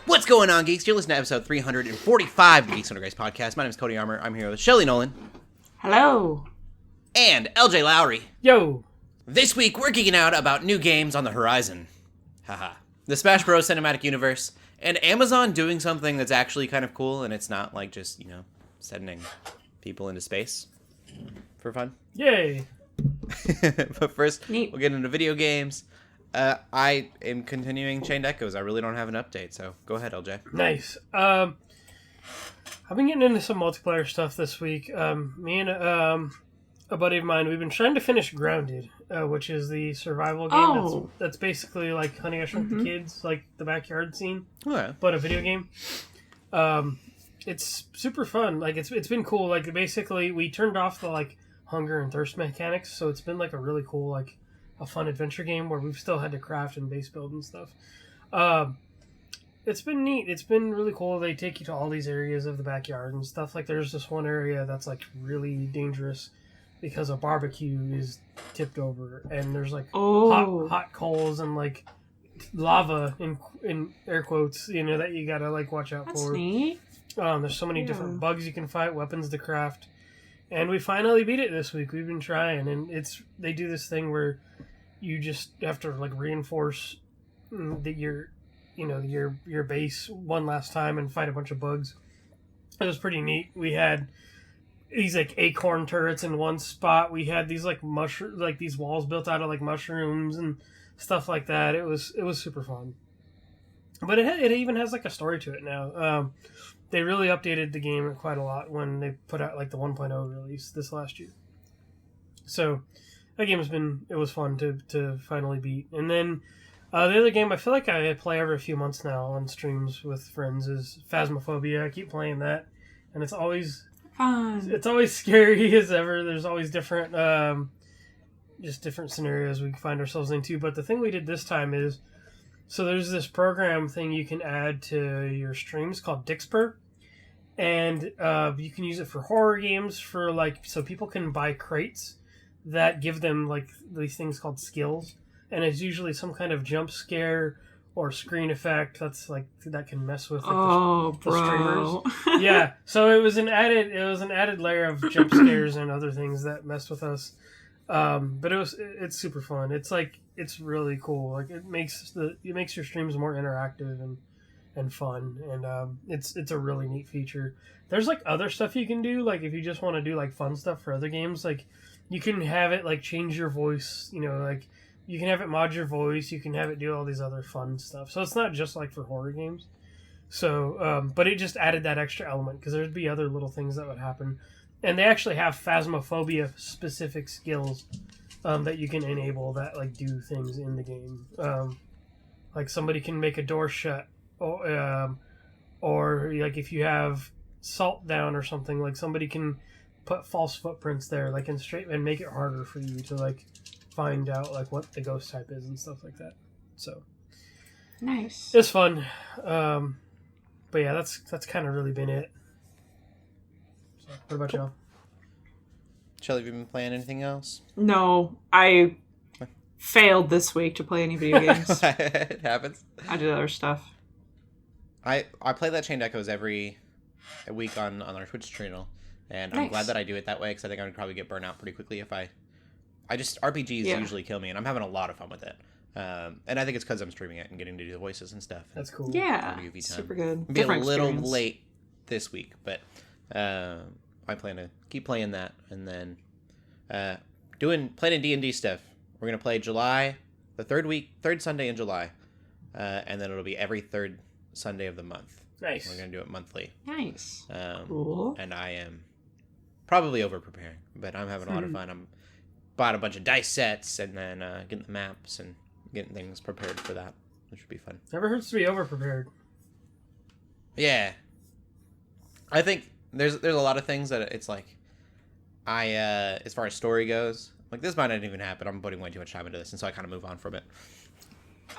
What's going on, geeks? You're listening to episode 345 of the Geeks Under Grace podcast. My name is Cody Armour. I'm here with Shelley Nollan. Hello. And Lj.Lowery. Yo. This week, we're geeking out about new games on the horizon. Haha. The Smash Bros. Cinematic Universe, and Amazon doing something that's actually kind of cool, and it's not like just, sending people into space for fun. Yay. But first, Neat. we'll get into video games. I am continuing Chained Echoes. I really don't have an update, so go ahead, LJ. Nice. I've been getting into some multiplayer stuff this week. Me and a buddy of mine, we've been trying to finish Grounded, which is the survival game that's basically like Honey, I Shrunk the Kids, like the backyard scene, but a video game. It's super fun. Like it's been cool. Like basically, we turned off the like hunger and thirst mechanics, so it's been like a really cool a fun adventure game where we've still had to craft and base build and stuff. It's been neat. It's been really cool. They take you to all these areas of the backyard and stuff. Like there's this one area that's like really dangerous because a barbecue is tipped over and there's like hot coals and like lava in air quotes, that you gotta like watch out That's for. Neat. There's so many different bugs you can fight, weapons to craft. And we finally beat it this week. We've been trying, and they do this thing where you just have to like reinforce that your base one last time and fight a bunch of bugs. It was pretty neat. We had these like acorn turrets in one spot. We had these like these walls built out of like mushrooms and stuff like that. It was super fun. But it even has like a story to it now. They really updated the game quite a lot when they put out like the 1.0 release this last year. So that game it was fun to finally beat. And then the other game I feel like I play every few months now on streams with friends is Phasmophobia. I keep playing that, and it's always fun. It's always scary as ever. There's always different scenarios we find ourselves into. But the thing we did this time is, so there's this program thing you can add to your streams called Dixper, and you can use it for horror games so people can buy crates that give them like these things called skills, and it's usually some kind of jump scare or screen effect that can mess with the streamers. Yeah, so it was an added layer of jump scares and other things that messed with us. But it's super fun. It's really cool. Like it makes your streams more interactive and fun, and it's a really neat feature. There's like other stuff you can do, like if you just want to do like fun stuff for other games, like you can have it like change your voice, like you can have it mod your voice, you can have it do all these other fun stuff. So it's not just like for horror games. So but it just added that extra element because there'd be other little things that would happen. And they actually have Phasmophobia specific skills that you can enable that like do things in the game. Like somebody can make a door shut, or like if you have salt down or something, like somebody can put false footprints there, like and make it harder for you to like find out like what the ghost type is and stuff like that. So nice. It's fun. But yeah, that's kind of really been it. What about y'all? Shelley, have you been playing anything else? No, I failed this week to play any video games. It happens. I did other stuff. I play that Chained Echoes every week on our Twitch channel, and I'm glad that I do it that way because I think I would probably get burnt out pretty quickly if RPGs usually kill me, and I'm having a lot of fun with it. And I think it's because I'm streaming it and getting to do the voices and stuff. That's cool. Yeah, super good. Be a little late this week, but I plan to keep playing that, and then planning D&D stuff. We're gonna play the third Sunday in July, and then it'll be every third Sunday of the month. Nice. We're gonna do it monthly. Nice. Cool. And I am probably over preparing, but I'm having a lot of fun. I'm bought a bunch of dice sets and then getting the maps and getting things prepared for that, which should be fun. Never hurts to be over prepared. Yeah. I think there's a lot of things that it's like as far as story goes, like this might not even happen. I'm putting way too much time into this, and so I kind of move on from it.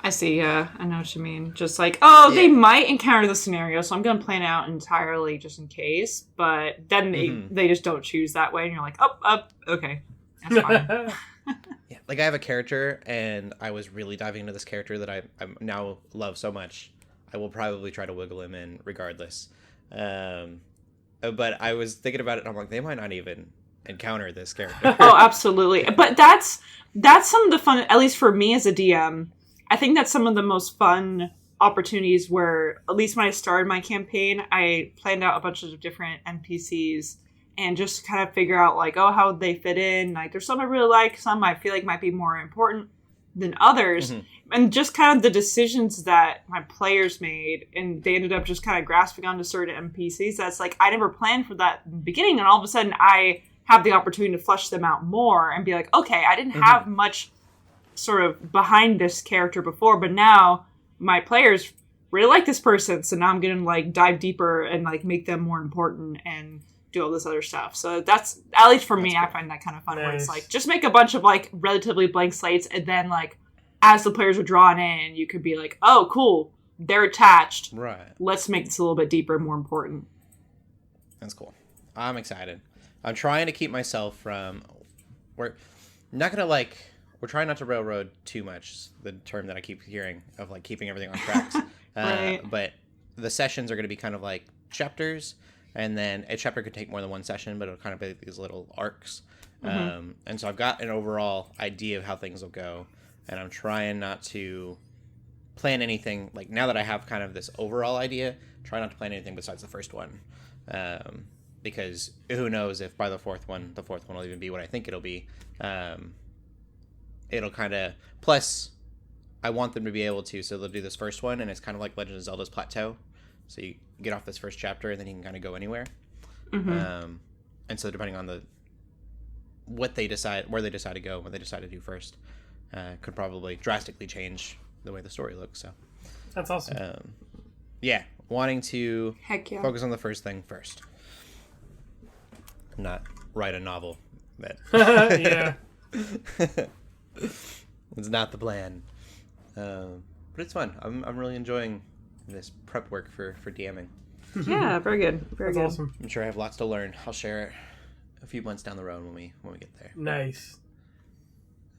I see, yeah. I know what you mean. Just like, they might encounter the scenario, so I'm going to plan it out entirely just in case. But then they just don't choose that way, and you're like, okay. That's fine. Yeah, like I have a character, and I was really diving into this character that I now love so much. I will probably try to wiggle him in regardless. But I was thinking about it, and I'm like, they might not even encounter this character. Oh, absolutely. But that's some of the fun, at least for me as a DM, I think that's some of the most fun opportunities where, at least when I started my campaign, I planned out a bunch of different NPCs and just kind of figure out, like, oh, how they fit in. Like, there's some I really like, some I feel like might be more important than others. Mm-hmm. And just kind of the decisions that my players made, and they ended up just kind of grasping onto certain NPCs. That's like, I never planned for that in the beginning, and all of a sudden I have the opportunity to flesh them out more and be like, okay, I didn't have much sort of behind this character before, but now my players really like this person, so now I'm gonna like dive deeper and like make them more important and do all this other stuff. So that's, at least for me, cool. I find that kind of fun. Nice. Where it's like, just make a bunch of like relatively blank slates, and then like as the players are drawn in, you could be like, oh, cool, they're attached. Right. Let's make this a little bit deeper and more important. That's cool. I'm excited. I'm trying to keep myself from, we're trying not to railroad too much, the term that I keep hearing of like keeping everything on tracks. Right. But the sessions are going to be kind of like chapters, and then a chapter could take more than one session, but it'll kind of be these little arcs. Mm-hmm. And so I've got an overall idea of how things will go, and I'm trying not to plan anything, like now that I have kind of this overall idea, try not to plan anything besides the first one. Because who knows if by the fourth one will even be what I think it'll be. It'll kind of, plus I want them to be able to, so they'll do this first one, and it's kind of like Legend of Zelda's Plateau. So you get off this first chapter, and then you can kind of go anywhere. Mm-hmm. And so depending on where they decide to go, what they decide to do first, could probably drastically change the way the story looks. So that's awesome. Yeah, wanting to focus on the first thing first. Not write a novel. That yeah. It's not the plan. But it's fun. I'm really enjoying this prep work for DMing. Yeah, very good. Very good. Awesome. I'm sure I have lots to learn. I'll share it a few months down the road when we get there. Nice.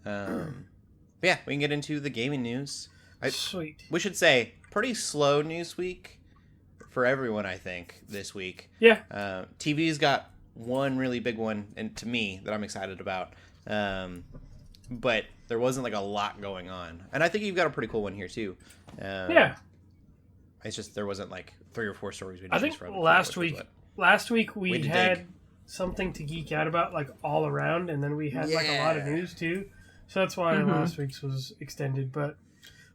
Yeah, we can get into the gaming news. Sweet. We should say pretty slow news week for everyone, I think, this week. Yeah. TV's got one really big one, and to me, that I'm excited about. But there wasn't like a lot going on, and I think you've got a pretty cool one here too. Yeah. It's just there wasn't like 3 or 4 stories we I think from. Last week we had something to geek out about, like all around, and then we had like a lot of news too. So that's why last week's was extended. But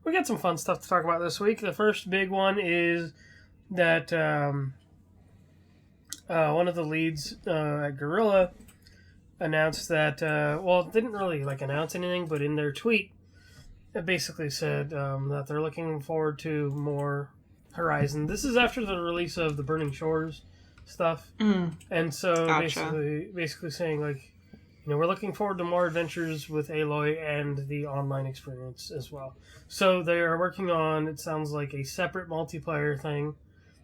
we got some fun stuff to talk about this week. The first big one is that one of the leads at Guerrilla announced that, didn't really like announce anything, but in their tweet, it basically said that they're looking forward to more Horizon. This is after the release of the Burning Shores stuff. And so basically saying, like, you know, we're looking forward to more adventures with Aloy and the online experience as well. So they are working on, it sounds like, a separate multiplayer thing,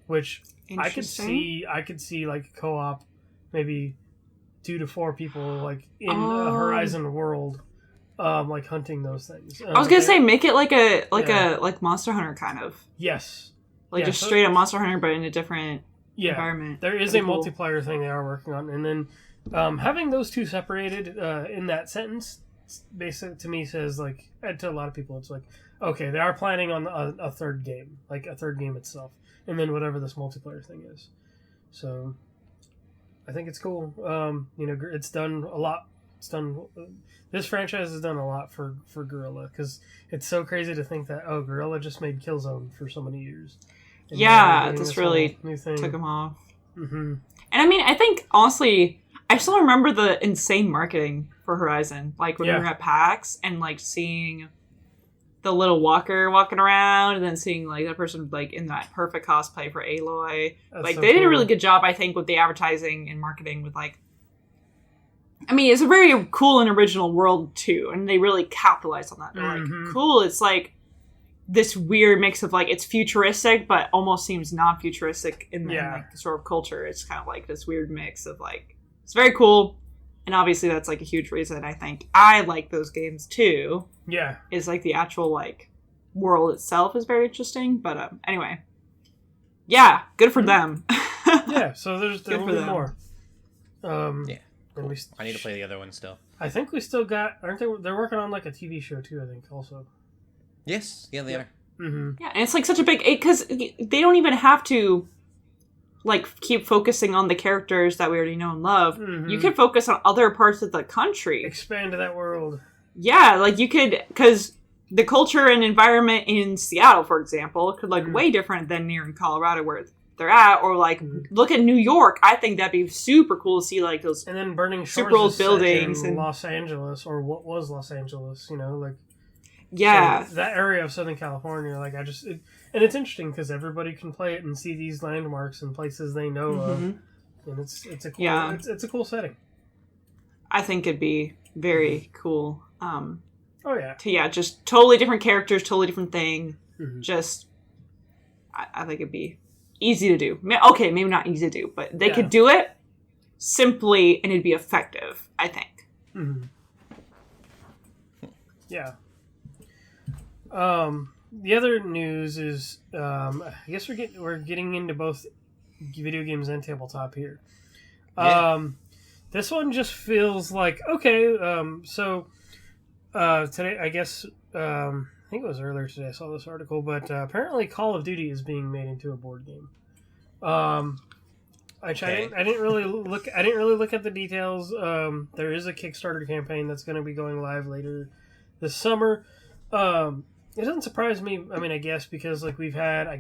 which I could see like co-op, maybe 2 to 4 people like in a Horizon world, like hunting those things. I was gonna say, make it like a Monster Hunter kind of. Yes. Just straight up Monster Hunter, but in a different environment. There is pretty cool multiplayer thing they are working on, and then having those two separated in that sentence, basically to me says, like, to a lot of people, it's like, okay, they are planning on a third game, like a third game itself, and then whatever this multiplayer thing is. So I think it's cool. It's done a lot. This franchise has done a lot for Guerrilla, because it's so crazy to think that Guerrilla just made Killzone for so many years. And this really took them off. Mm-hmm. And I mean, I think honestly, I still remember the insane marketing for Horizon, like when we were at PAX and like seeing the little walker walking around, and then seeing like that person like in that perfect cosplay for Aloy. Like, so they did a really good job, I think, with the advertising and marketing. With like, I mean, it's a very cool and original world too, and they really capitalized on that. They're like, cool. It's like this weird mix of like, it's futuristic but almost seems non-futuristic in like the sort of culture. It's kind of like this weird mix of like, it's very cool. And obviously that's like a huge reason I think I like those games too. Yeah. Is like the actual like world itself is very interesting. But anyway, yeah, good for them. Yeah, so there will be more. Yeah, cool. I need to play the other one still. I think we still got. Aren't they? They're working on like a TV show too. I think also. Yes, yeah, they are. Mm-hmm. Yeah, and it's like such a big because they don't even have to like keep focusing on the characters that we already know and love. Mm-hmm. You could focus on other parts of the country. Expand to that world. Yeah, like you could, because the culture and environment in Seattle, for example, could look way different than near in Colorado where they're at, or like look at New York. I think that'd be super cool to see like those and then Burning Shores super old buildings in Los Angeles, or what was Los Angeles, like yeah, so that area of Southern California. Like and it's interesting because everybody can play it and see these landmarks and places they know of, and it's a cool it's a cool setting. I think it'd be very cool. Oh yeah, just totally different characters, totally different thing. Mm-hmm. I think it'd be easy to do. Okay, maybe not easy to do, but they could do it simply and it'd be effective, I think. Mm-hmm. Yeah. The other news is, I guess we're getting into both video games and tabletop here. Yeah. This one just feels like okay. So today, I guess, I think it was earlier today. I saw this article, but apparently, Call of Duty is being made into a board game. I didn't really look at the details. There is a Kickstarter campaign that's going to be going live later this summer. It doesn't surprise me. I mean, I guess because like we've had a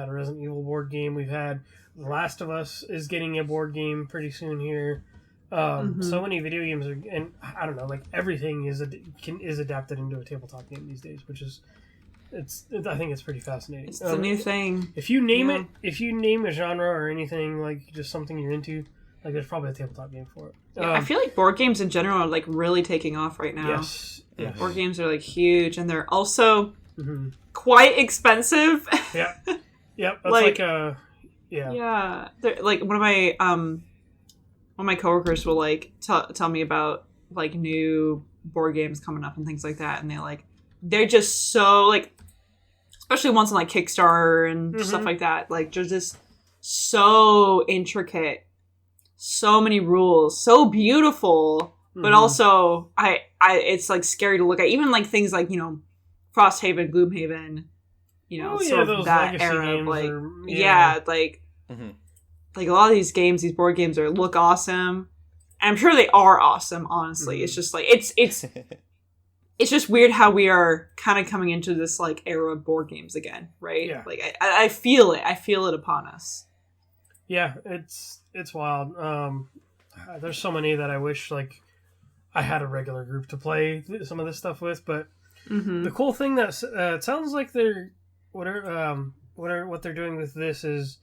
Resident Evil board game. We've had The Last of Us is getting a board game pretty soon here. So many video games are, and I don't know, like everything is adapted into a tabletop game these days, which is I think it's pretty fascinating. It's the new thing. If you name a genre or anything like just something you're into, like there's probably a tabletop game for it. Yeah, I feel like board games in general are like really taking off right now. Yes. Board games are like huge, and they're also quite expensive. Yeah. Yep. That's Yeah. They're, like one of my coworkers will like tell me about like new board games coming up and things like that, and they're just so like, especially ones on like Kickstarter and stuff like that. Like they're just so intricate, so many rules, so beautiful, but also it's like scary to look at. Even like things like Frosthaven, Gloomhaven, sort of that era. Like like a lot of these games, these board games look awesome. And I'm sure they are awesome, honestly. It's just like it's just weird how we are kind of coming into this like era of board games again, right? Yeah. Like I feel it. I feel it upon us. Yeah, it's wild. There's so many that I wish like I had a regular group to play some of this stuff with, but the cool thing that it sounds like what they're doing with this is.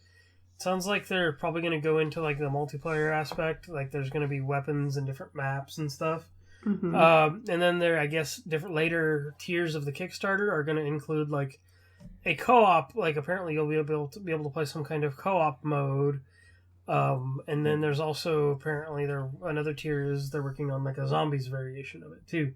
Sounds like they're probably going to go into like the multiplayer aspect. Like there's going to be weapons and different maps and stuff. And then I guess different later tiers of the Kickstarter are going to include like a co-op. Like apparently you'll be able to play some kind of co-op mode. And then there's also apparently another tier is they're working on like a zombies variation of it too.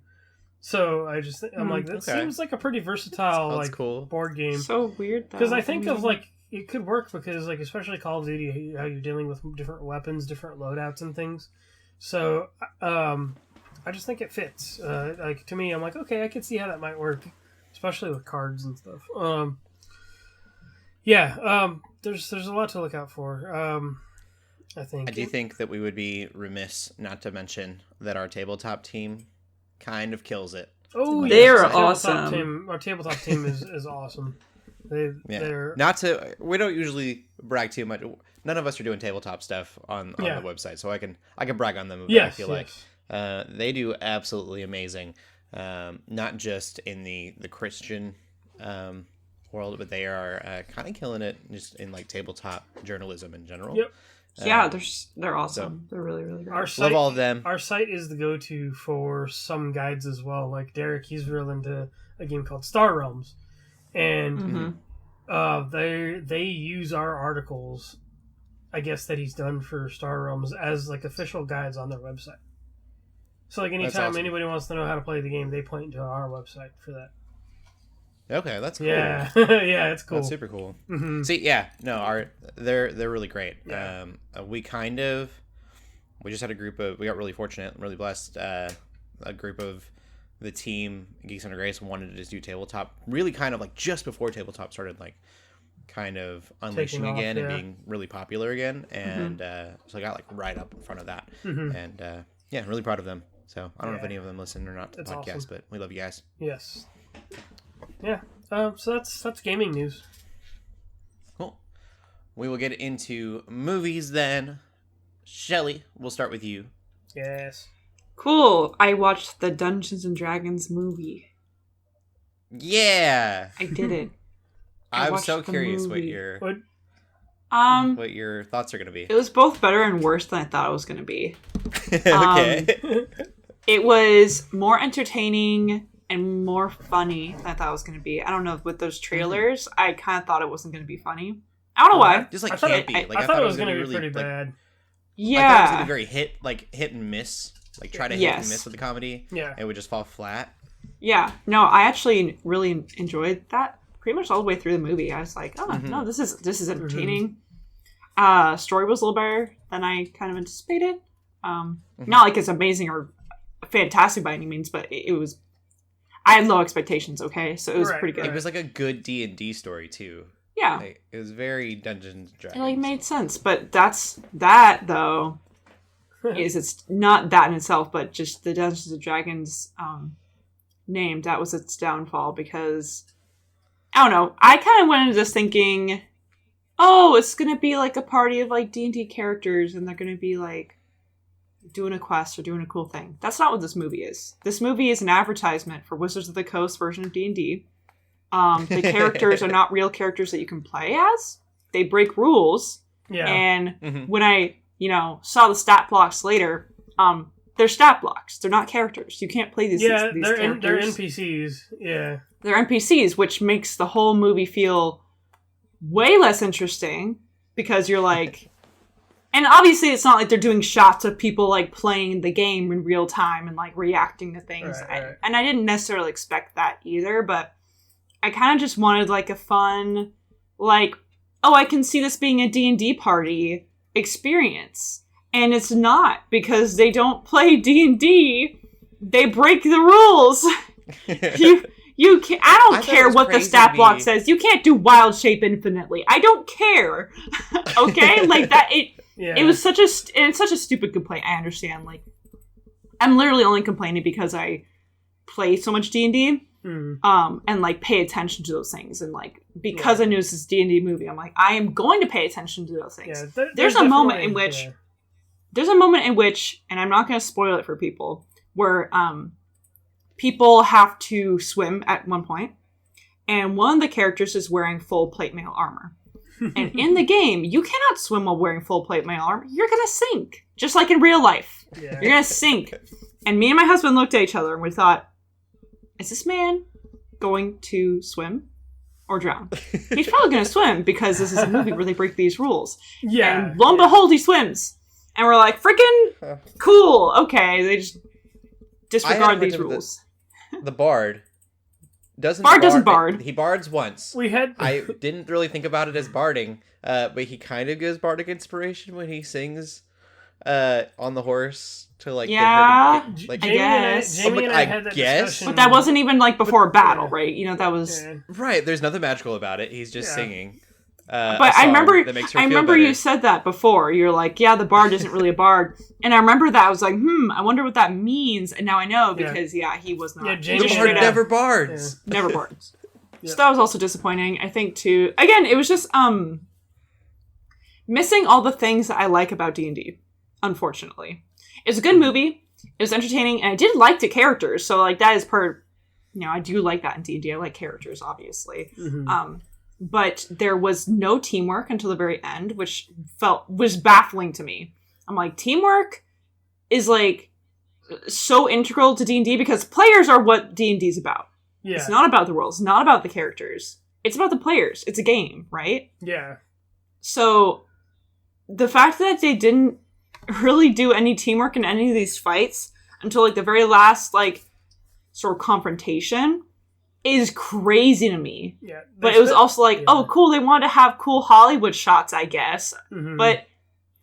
So I'm like that seems like a pretty versatile cool board game. So weird though. Because I think of like. It could work because, like, especially Call of Duty, how you're dealing with different weapons, different loadouts, and things. So, I just think it fits. Like to me, I'm like, okay, I can see how that might work, especially with cards and stuff. There's a lot to look out for. I think. I do think that we would be remiss not to mention that our tabletop team kind of kills it. Oh, they're awesome. Our tabletop team is awesome. They're we don't usually brag too much. None of us are doing tabletop stuff on the website, so I can brag on them. I feel like they do absolutely amazing. Not just in the Christian world, but they are kind of killing it just in like tabletop journalism in general. Yep. They're awesome. They're really, really great. Love all of them. Our site is the go-to for some guides as well. Like Derek, he's real into a game called Star Realms. And they use our articles, I guess, that he's done for Star Realms as like official guides on their website. So like anytime anybody wants to know how to play the game, they point to our website for that. Okay, that's cool. Yeah, yeah, it's cool. That's super cool. Mm-hmm. See, yeah, no, they're really great. Yeah. We just had a group of, we got really fortunate, really blessed. A group of the team Geeks Under Grace wanted to just do tabletop, really kind of like just before tabletop started like kind of unleashing again and being really popular again, and so I got like right up in front of that, and yeah, really proud of them. So I don't know if any of them listen or not to the podcast, but we love you guys. Yes. Yeah. So that's gaming news. Cool. We will get into movies then. Shelley, we'll start with you. Yes. Cool. I watched the Dungeons and Dragons movie. Yeah. I did it. I'm so curious what your thoughts are going to be. It was both better and worse than I thought it was going to be. Okay. It was more entertaining and more funny than I thought it was going to be. I don't know, with those trailers, I kind of thought it wasn't going to be funny. I don't know why. Just like campy. I thought it was going to be really pretty bad. Yeah. I thought it was going to be very hit and miss. Like try to hit and miss with the comedy. Yeah. It would just fall flat. Yeah. No, I actually really enjoyed that pretty much all the way through the movie. I was like, oh, no, this is entertaining. Story was a little better than I kind of anticipated. Not like it's amazing or fantastic by any means, but it was, I had low expectations, okay? So it was pretty good. It was like a good D&D story too. Yeah. Like, it was very Dungeons and Dragons. It like made sense, but that though it's not that in itself, but just the Dungeons and Dragons name, that was its downfall, because I don't know, I kind of went into this thinking, oh, it's gonna be like a party of like D&D characters and they're gonna be like doing a quest or doing a cool thing. That's not what this movie is. This movie is an advertisement for Wizards of the Coast version of D&D. The characters are not real characters that you can play as. They break rules. Yeah. And when I, saw the stat blocks later, they're stat blocks. They're not characters. You can't play these characters. They're NPCs. Yeah. They're NPCs, which makes the whole movie feel way less interesting, because you're like, and obviously it's not like they're doing shots of people like playing the game in real time and like reacting to things. Right. And I didn't necessarily expect that either, but I kind of just wanted like a fun, like, oh, I can see this being a D&D party experience. And it's not, because they don't play D&D. They break the rules. You can, I don't care what the stat block says. You can't do wild shape infinitely. I don't care. Okay? Like that, it was such a stupid complaint. I understand. Like, I'm literally only complaining because I play so much D&D. And like pay attention to those things, and like because I knew this is D&D movie, I'm like, I am going to pay attention to those things. Yeah, there's a moment in which, and I'm not going to spoil it for people, where people have to swim at one point, and one of the characters is wearing full plate mail armor. And in the game, you cannot swim while wearing full plate mail armor. You're gonna sink, just like in real life. Yeah. You're gonna sink. And me and my husband looked at each other and we thought, is this man going to swim or drown? He's probably going to swim, because this is a movie where they break these rules. Yeah. And lo and behold, he swims. And we're like, freaking cool. Okay. They just disregard these rules. The bard doesn't bard. He bards once. I didn't really think about it as barding, but he kind of gives bardic inspiration when he sings on the horse to like I guess. Jamie and I had that discussion. But that wasn't even like before a battle, right? That was right. There's nothing magical about it. He's just singing. But I remember you said that before. You're like, yeah, the bard isn't really a bard, and I remember that. I was like, I wonder what that means, and now I know, because he was not. Yeah, Jamie never bards. Never bards. So that was also disappointing. I think too. Again, it was just missing all the things that I like about D&D. Unfortunately, it's a good movie. It was entertaining, and I did like the characters. So like that is part. I do like that in D&D. I like characters, obviously. But there was no teamwork until the very end, which was baffling to me. I'm like, teamwork is like so integral to D&D, because players are what D&D is about. Yeah. It's not about the rules, not about the characters. It's about the players. It's a game, right? Yeah. So the fact that they didn't really do any teamwork in any of these fights until like the very last like sort of confrontation is crazy to me. Yeah, but it was also like, oh, cool, they wanted to have cool Hollywood shots, I guess. Mm-hmm. But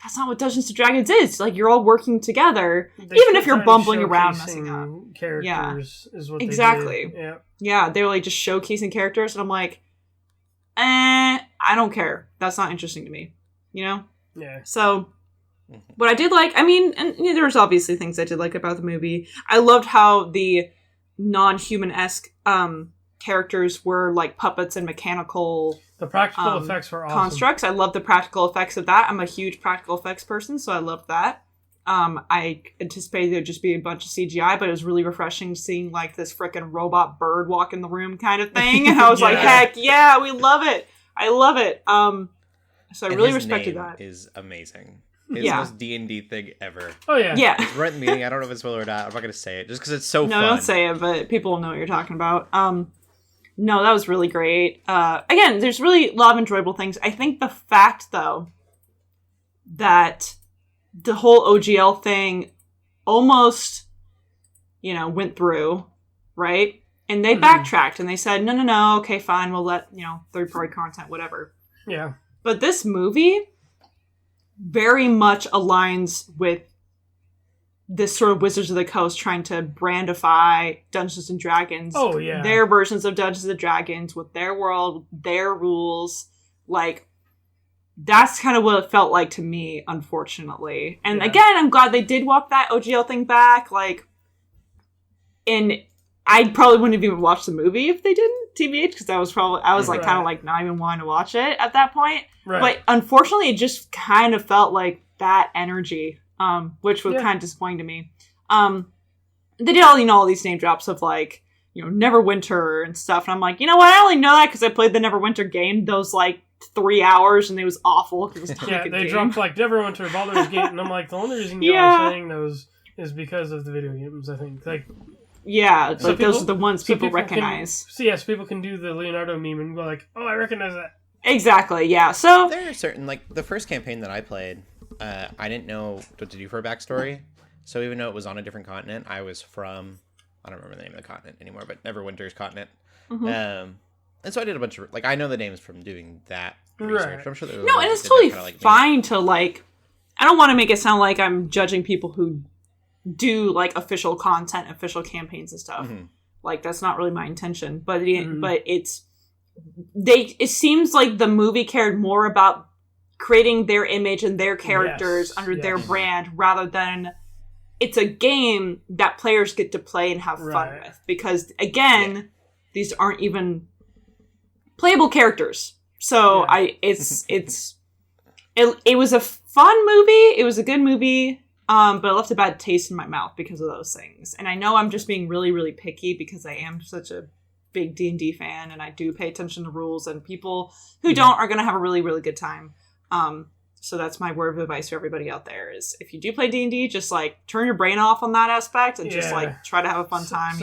that's not what Dungeons & Dragons is. Like, you're all working together, even if you're bumbling around, messing up. Characters is what exactly. They did. Yeah, they were like just showcasing characters, and I'm like, I don't care. That's not interesting to me. You know? Yeah. So, what I did like, I mean, and there was obviously things I did like about the movie. I loved how the non-human-esque characters were like puppets and mechanical. The practical effects were awesome. Constructs. I love the practical effects of that. I'm a huge practical effects person, so I loved that. I anticipated it would just be a bunch of CGI, but it was really refreshing seeing like this freaking robot bird walk in the room kind of thing. And I was like, heck yeah, we love it. I love it. So I really respected that. Is amazing. It's the most D&D thing ever. Oh, yeah. Yeah. It's right in the meeting. I don't know if it's spoiler or not. I'm not going to say it just because it's so fun. No, don't say it, but people will know what you're talking about. No, that was really great. Again, there's really a lot of enjoyable things. I think the fact, though, that the whole OGL thing almost, went through, right? And they backtracked and they said, no, okay, fine, we'll let, third-party content, whatever. Yeah. But this movie very much aligns with this sort of Wizards of the Coast trying to brandify Dungeons and Dragons. Oh, yeah. Their versions of Dungeons and Dragons with their world, their rules. Like, that's kind of what it felt like to me, unfortunately. And again, I'm glad they did walk that OGL thing back. Like, and I probably wouldn't have even watched the movie if they didn't, TBH, because I was like kind of like not even wanting to watch it at that point. Right. But unfortunately, it just kind of felt like that energy, which was kind of disappointing to me. They did all these name drops of like, Neverwinter and stuff. And I'm like, you know what? I only know that because I played the Neverwinter game those like 3 hours and it was awful. It was they dropped like Neverwinter, Baldur's Gate. And I'm like, the only reason y'all are saying those is because of the video games, I think. Like, yeah, so those are the ones people recognize. Yes, people can do the Leonardo meme and go like, oh, I recognize that. Exactly, yeah. So there are certain, like, the first campaign that I played, I didn't know what to do for a backstory. So even though it was on a different continent, I was from, I don't remember the name of the continent anymore, but Neverwinter's continent. Mm-hmm. And so I did a bunch of, like, I know the names from doing that research. I'm sure no, and it's totally fine to, like, I don't want to make it sound like I'm judging people who do like official content, official campaigns and stuff. Mm-hmm. Like, that's not really my intention, but it seems like the movie cared more about creating their image and their characters under their brand rather than it's a game that players get to play and have fun with, because again, these aren't even playable characters. So it was a fun movie. It was a good movie. But it left a bad taste in my mouth because of those things. And I know I'm just being really, really picky because I am such a big D&D fan and I do pay attention to rules, and people who don't are going to have a really, really good time. So that's my word of advice for everybody out there is if you do play D&D, just like turn your brain off on that aspect and just like try to have a fun time,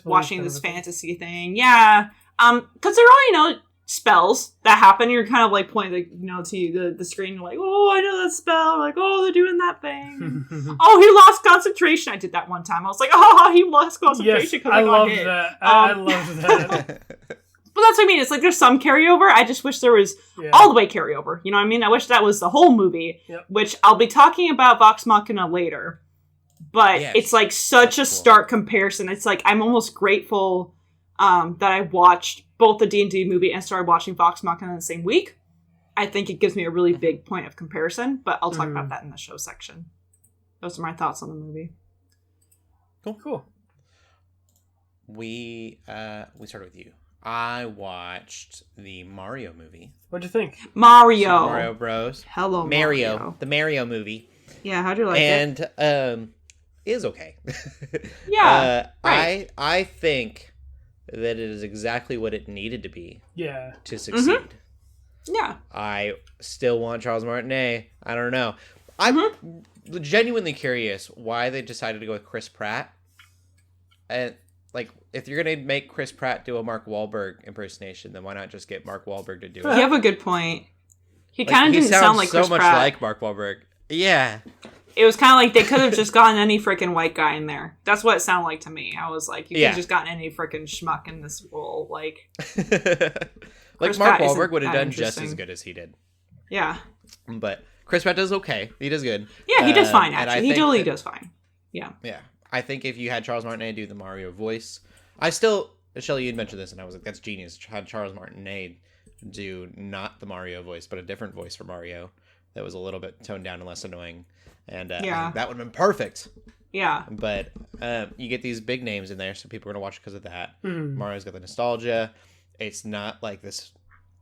watching this fantasy thing. Yeah. Cause there are, spells that happen. You're kind of like pointing, to the screen. You're like, oh, I know that spell. Like, oh, they're doing that thing. Oh, he lost concentration. I did that one time. I was like, oh, he lost concentration because I got hit. That. I love that. But that's what I mean. It's like there's some carryover. I just wish there was all the way carryover. You know what I mean? I wish that was the whole movie, which I'll be talking about Vox Machina later. But it's like such a stark comparison. It's like I'm almost grateful that I watched both the D&D movie and started watching Vox Machina in the same week. I think it gives me a really big point of comparison, but I'll talk about that in the show section. Those are my thoughts on the movie. Cool. We started with you. I watched the Mario movie. What'd you think? Mario. Mario Bros. Hello, Mario. The Mario movie. Yeah, how'd you like it? And it is okay. Yeah. Right. I think that it is exactly what it needed to be to succeed. Mm-hmm. Yeah. I still want Charles Martinet. I don't know. I'm genuinely curious why they decided to go with Chris Pratt. And, like, if you're going to make Chris Pratt do a Mark Wahlberg impersonation, then why not just get Mark Wahlberg to do it? You have a good point. He kind of didn't sound like Chris Pratt. So much like Mark Wahlberg. Yeah. It was kind of like they could have just gotten any freaking white guy in there. That's what it sounded like to me. I was like, you could have just gotten any freaking schmuck in this role. Like Mark Wahlberg would have done just as good as he did. Yeah. But Chris Pratt does okay. He does good. Yeah, he does fine, actually. He totally does fine. Yeah. Yeah. I think if you had Charles Martinet do the Mario voice, Shelley, you'd mentioned this, and I was like, that's genius. Had Charles Martinet do not the Mario voice, but a different voice for Mario that was a little bit toned down and less annoying. And I think that would have been perfect. Yeah. But you get these big names in there, so people are going to watch because of that. Mm. Mario's got the nostalgia. It's not like this.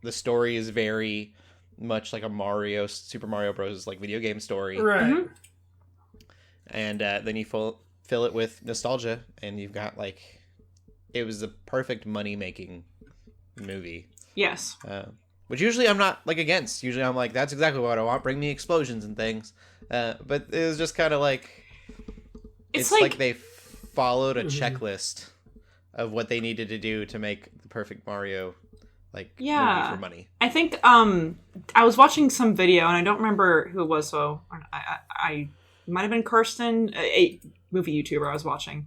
The story is very much like a Super Mario Bros. Like video game story. Right. Mm-hmm. And then you fill it with nostalgia, and you've got like, it was the perfect money-making movie. Yes. Which usually I'm not like against. Usually I'm like, that's exactly what I want. Bring me explosions and things. But it was just kind of like, it's like they followed a checklist of what they needed to do to make the perfect Mario movie for money. I think I was watching some video, and I don't remember who it was, so I might have been Kirsten, a movie YouTuber I was watching.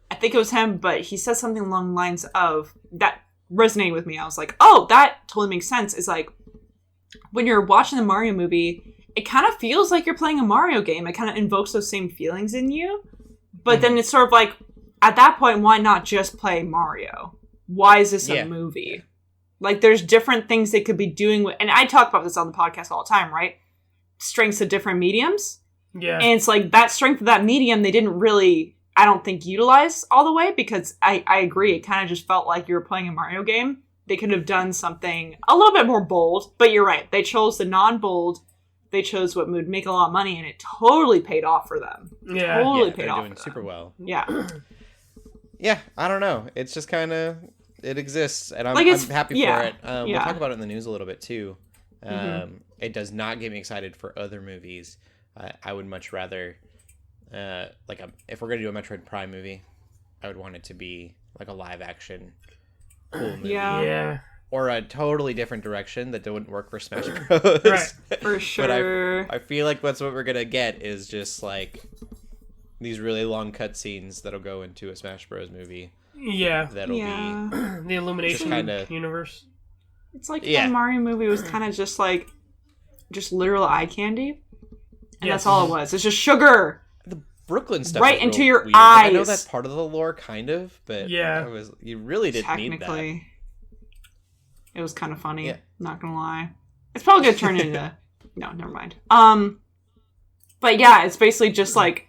I think it was him, but he said something along the lines of, that resonated with me. I was like, oh, that totally makes sense. It's like, when you're watching the Mario movie, it kind of feels like you're playing a Mario game. It kind of invokes those same feelings in you. But then it's sort of like, at that point, why not just play Mario? Why is this a movie? Like, there's different things they could be doing with, and I talk about this on the podcast all the time, right? Strengths of different mediums. Yeah. And it's like, that strength of that medium, they didn't really, I don't think, utilize all the way, because I agree, it kind of just felt like you were playing a Mario game. They could have done something a little bit more bold, but you're right. They chose the non-bold. They chose what would make a lot of money, and it totally paid off for them. Yeah. Totally paid they're off doing super well. Yeah. Yeah, I don't know. It's just kind of, it exists, and I'm happy for it. We'll talk about it in the news a little bit, too. It does not get me excited for other movies. I would much rather, if we're going to do a Metroid Prime movie, I would want it to be like a live-action cool movie. Yeah. Or a totally different direction that wouldn't work for Smash Bros. Right. For sure. But I feel like that's what we're going to get, is just like these really long cutscenes that'll go into a Smash Bros. Movie. Yeah. That'll be the Illumination universe. It's like the Mario movie was kind of just like, just literal eye candy. And that's all it was. It's just sugar. The Brooklyn stuff right into your weird. eyes. Like, I know that's part of the lore, kind of, but you really didn't need that. It was kind of funny. Yeah. Not gonna lie. It's probably gonna turn into no, never mind. But yeah, it's basically just like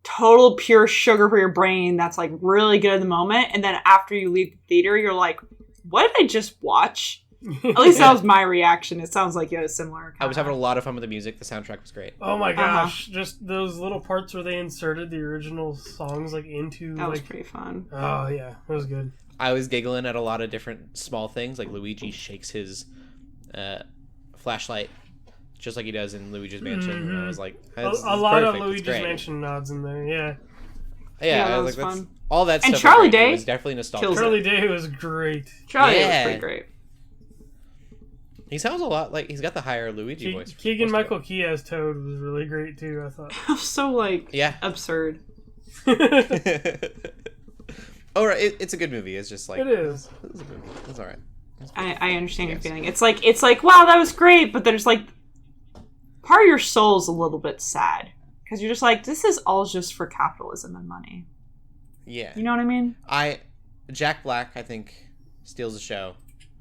total pure sugar for your brain that's like really good in the moment, and then after you leave the theater, you're like, what did I just watch? At least that was my reaction. It sounds like you had a similar I was having a lot of fun with the music. The soundtrack was great. Oh my gosh. Just those little parts where they inserted the original songs like into that was pretty fun. Oh yeah, that was good. I was giggling at a lot of different small things, like Luigi shakes his flashlight just like he does in Luigi's Mansion. And I was like, a lot of Luigi's Mansion nods in there, yeah, that I was was like, fun. All that stuff. And Charlie Day was definitely nostalgic. Charlie Day was great. Charlie was pretty great. He sounds a lot like he's got the higher Luigi voice. Keegan-Michael Key as Toad was really great too, I thought. So absurd. Alright, it's a good movie. It's just like it is. It's a movie. It's alright. I understand your feeling. It's like wow, that was great, but there's like part of your soul's a little bit sad because you're just like, this is all just for capitalism and money. Yeah, you know what I mean. Jack Black, I think, steals the show.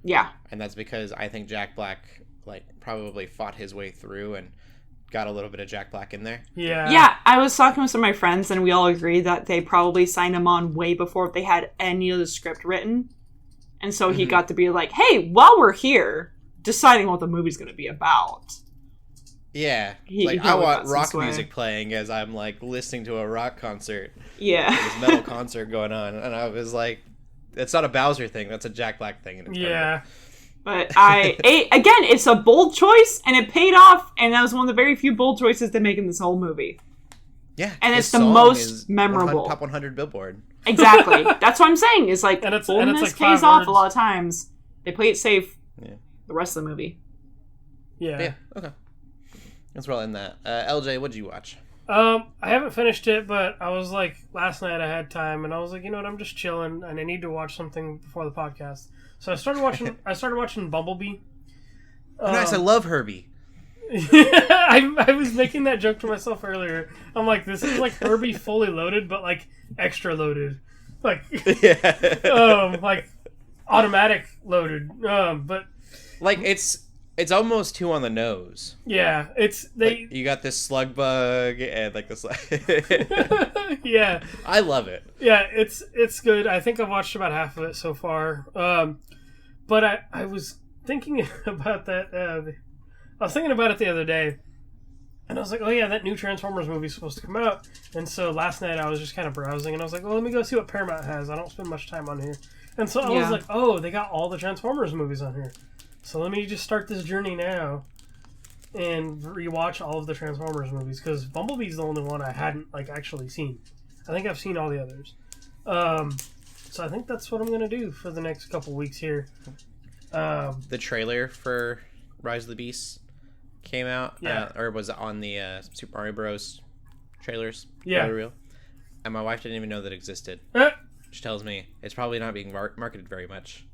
Yeah, and that's because I think Jack Black probably fought his way through and got a little bit of Jack Black in there. Yeah. I was talking with some of my friends, and we all agreed that they probably signed him on way before they had any of the script written. And so he got to be like, hey, while we're here, deciding what the movie's going to be about. Yeah. I want rock music playing as I'm, listening to a rock concert. Yeah. This metal concert going on. And I was like, it's not a Bowser thing. That's a Jack Black thing. And it's But again, it's a bold choice, and it paid off, and that was one of the very few bold choices they make in this whole movie. Yeah. And it's the most memorable. Top 100 Billboard. Exactly. That's what I'm saying. It's like, boldness pays off a lot of times. They play it safe the rest of the movie. Yeah. Okay. Let's roll in that. LJ, what did you watch? I haven't finished it, but I was like, last night I had time, and I was like, you know what, I'm just chilling, and I need to watch something before the podcast. So I started watching Bumblebee. Nice, I love Herbie. I was making that joke to myself earlier. I'm like, this is like Herbie fully loaded, but like extra loaded, like like automatic loaded. But like it's almost too on the nose. Yeah, like, you got this slug bug and like this. Yeah, I love it. Yeah, it's good. I think I've watched about half of it so far. But I was thinking about that. I was thinking about it the other day, and I was like, oh yeah, that new Transformers movie is supposed to come out. And so last night I was just kind of browsing, and I was like, well, let me go see what Paramount has. I don't spend much time on here. And so I was like, oh, they got all the Transformers movies on here. So let me just start this journey now and rewatch all of the Transformers movies, because Bumblebee's the only one I hadn't like actually seen. I think I've seen all the others. So I think that's what I'm going to do for the next couple weeks here. The trailer for Rise of the Beasts came out, or was it on the Super Mario Bros. Trailers? Yeah. Reel? And my wife didn't even know that existed. Which tells me it's probably not being marketed very much.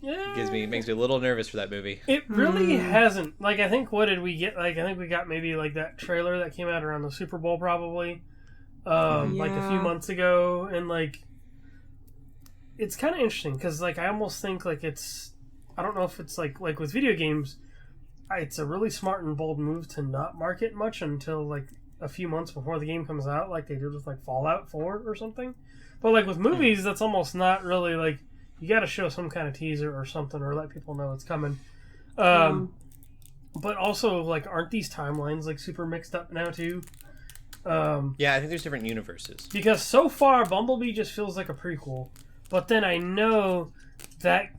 Yeah. Makes me a little nervous for that movie. It really hasn't. Like, I think, what did we get? Like, I think we got maybe like that trailer that came out around the Super Bowl, probably. Like a few months ago, and like, it's kind of interesting because like I almost think like it's, I don't know if it's like with video games, it's a really smart and bold move to not market much until like a few months before the game comes out, like they did with like Fallout 4 or something. But like with movies, that's almost not really like, you got to show some kind of teaser or something or let people know it's coming. But also like, aren't these timelines like super mixed up now too? Yeah, I think there's different universes. Because so far, Bumblebee just feels like a prequel. But then I know that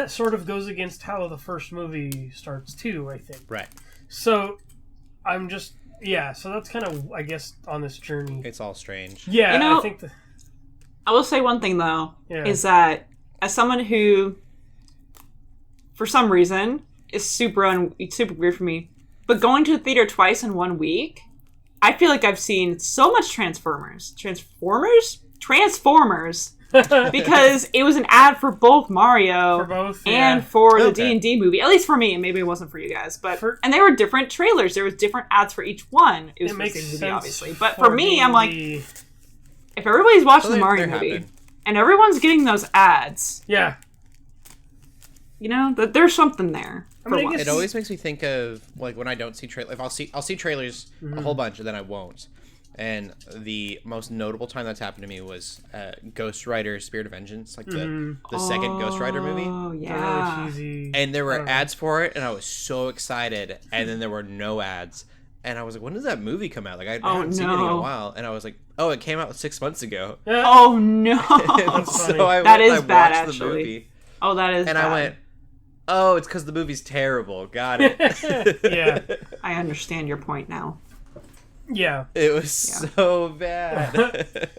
sort of goes against how the first movie starts too, I think. Right. So I'm just, so that's kind of, I guess, on this journey. It's all strange. Yeah, I think I will say one thing though, is that as someone who, for some reason, is super weird for me, but going to the theater twice in 1 week, I feel like I've seen so much Transformers, because it was an ad for both Mario and for the D&D movie. At least for me, and maybe it wasn't for you guys. But and there were different trailers. There was different ads for each one. It was for the same movie, obviously. But for me, I'm like, if everybody's watching the Mario movie and everyone's getting those ads, you know, that there's something there. It always makes me think of like when I don't see trailers. I'll see trailers a whole bunch and then I won't. And the most notable time that's happened to me was Ghost Rider: Spirit of Vengeance, like the second Ghost Rider movie. Oh yeah. And there were ads for it, and I was so excited. And then there were no ads, and I was like, "When does that movie come out?" Like I haven't seen it in a while, and I was like, "Oh, it came out 6 months ago." Oh no. So I watched bad, the movie. Oh, that is. And bad. I went, "Oh, it's because the movie's terrible." Got it. Yeah. I understand your point now. Yeah. It was so bad.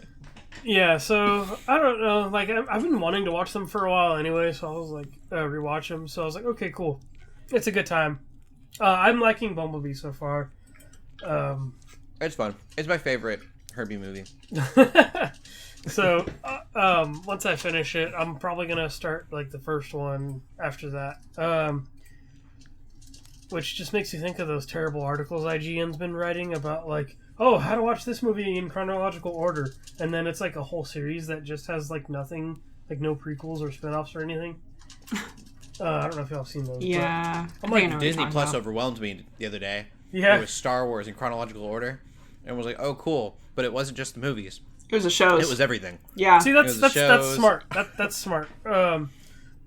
Yeah, so, I don't know. Like, I've been wanting to watch them for a while anyway, so I was like, rewatch them. So I was like, okay, cool. It's a good time. I'm liking Bumblebee so far. It's fun. It's my favorite Herbie movie. So, once I finish it, I'm probably going to start, like, the first one after that. Which just makes you think of those terrible articles IGN's been writing about, like, oh, how to watch this movie in chronological order. And then it's, like, a whole series that just has, like, nothing, like, no prequels or spin-offs or anything. I don't know if y'all have seen those. Yeah. I'm like, Disney Plus overwhelmed me the other day. Yeah. It was Star Wars in chronological order. And was like, oh, cool. But it wasn't just the movies. It was the shows. It was everything. Yeah. See, that's smart. That's smart. But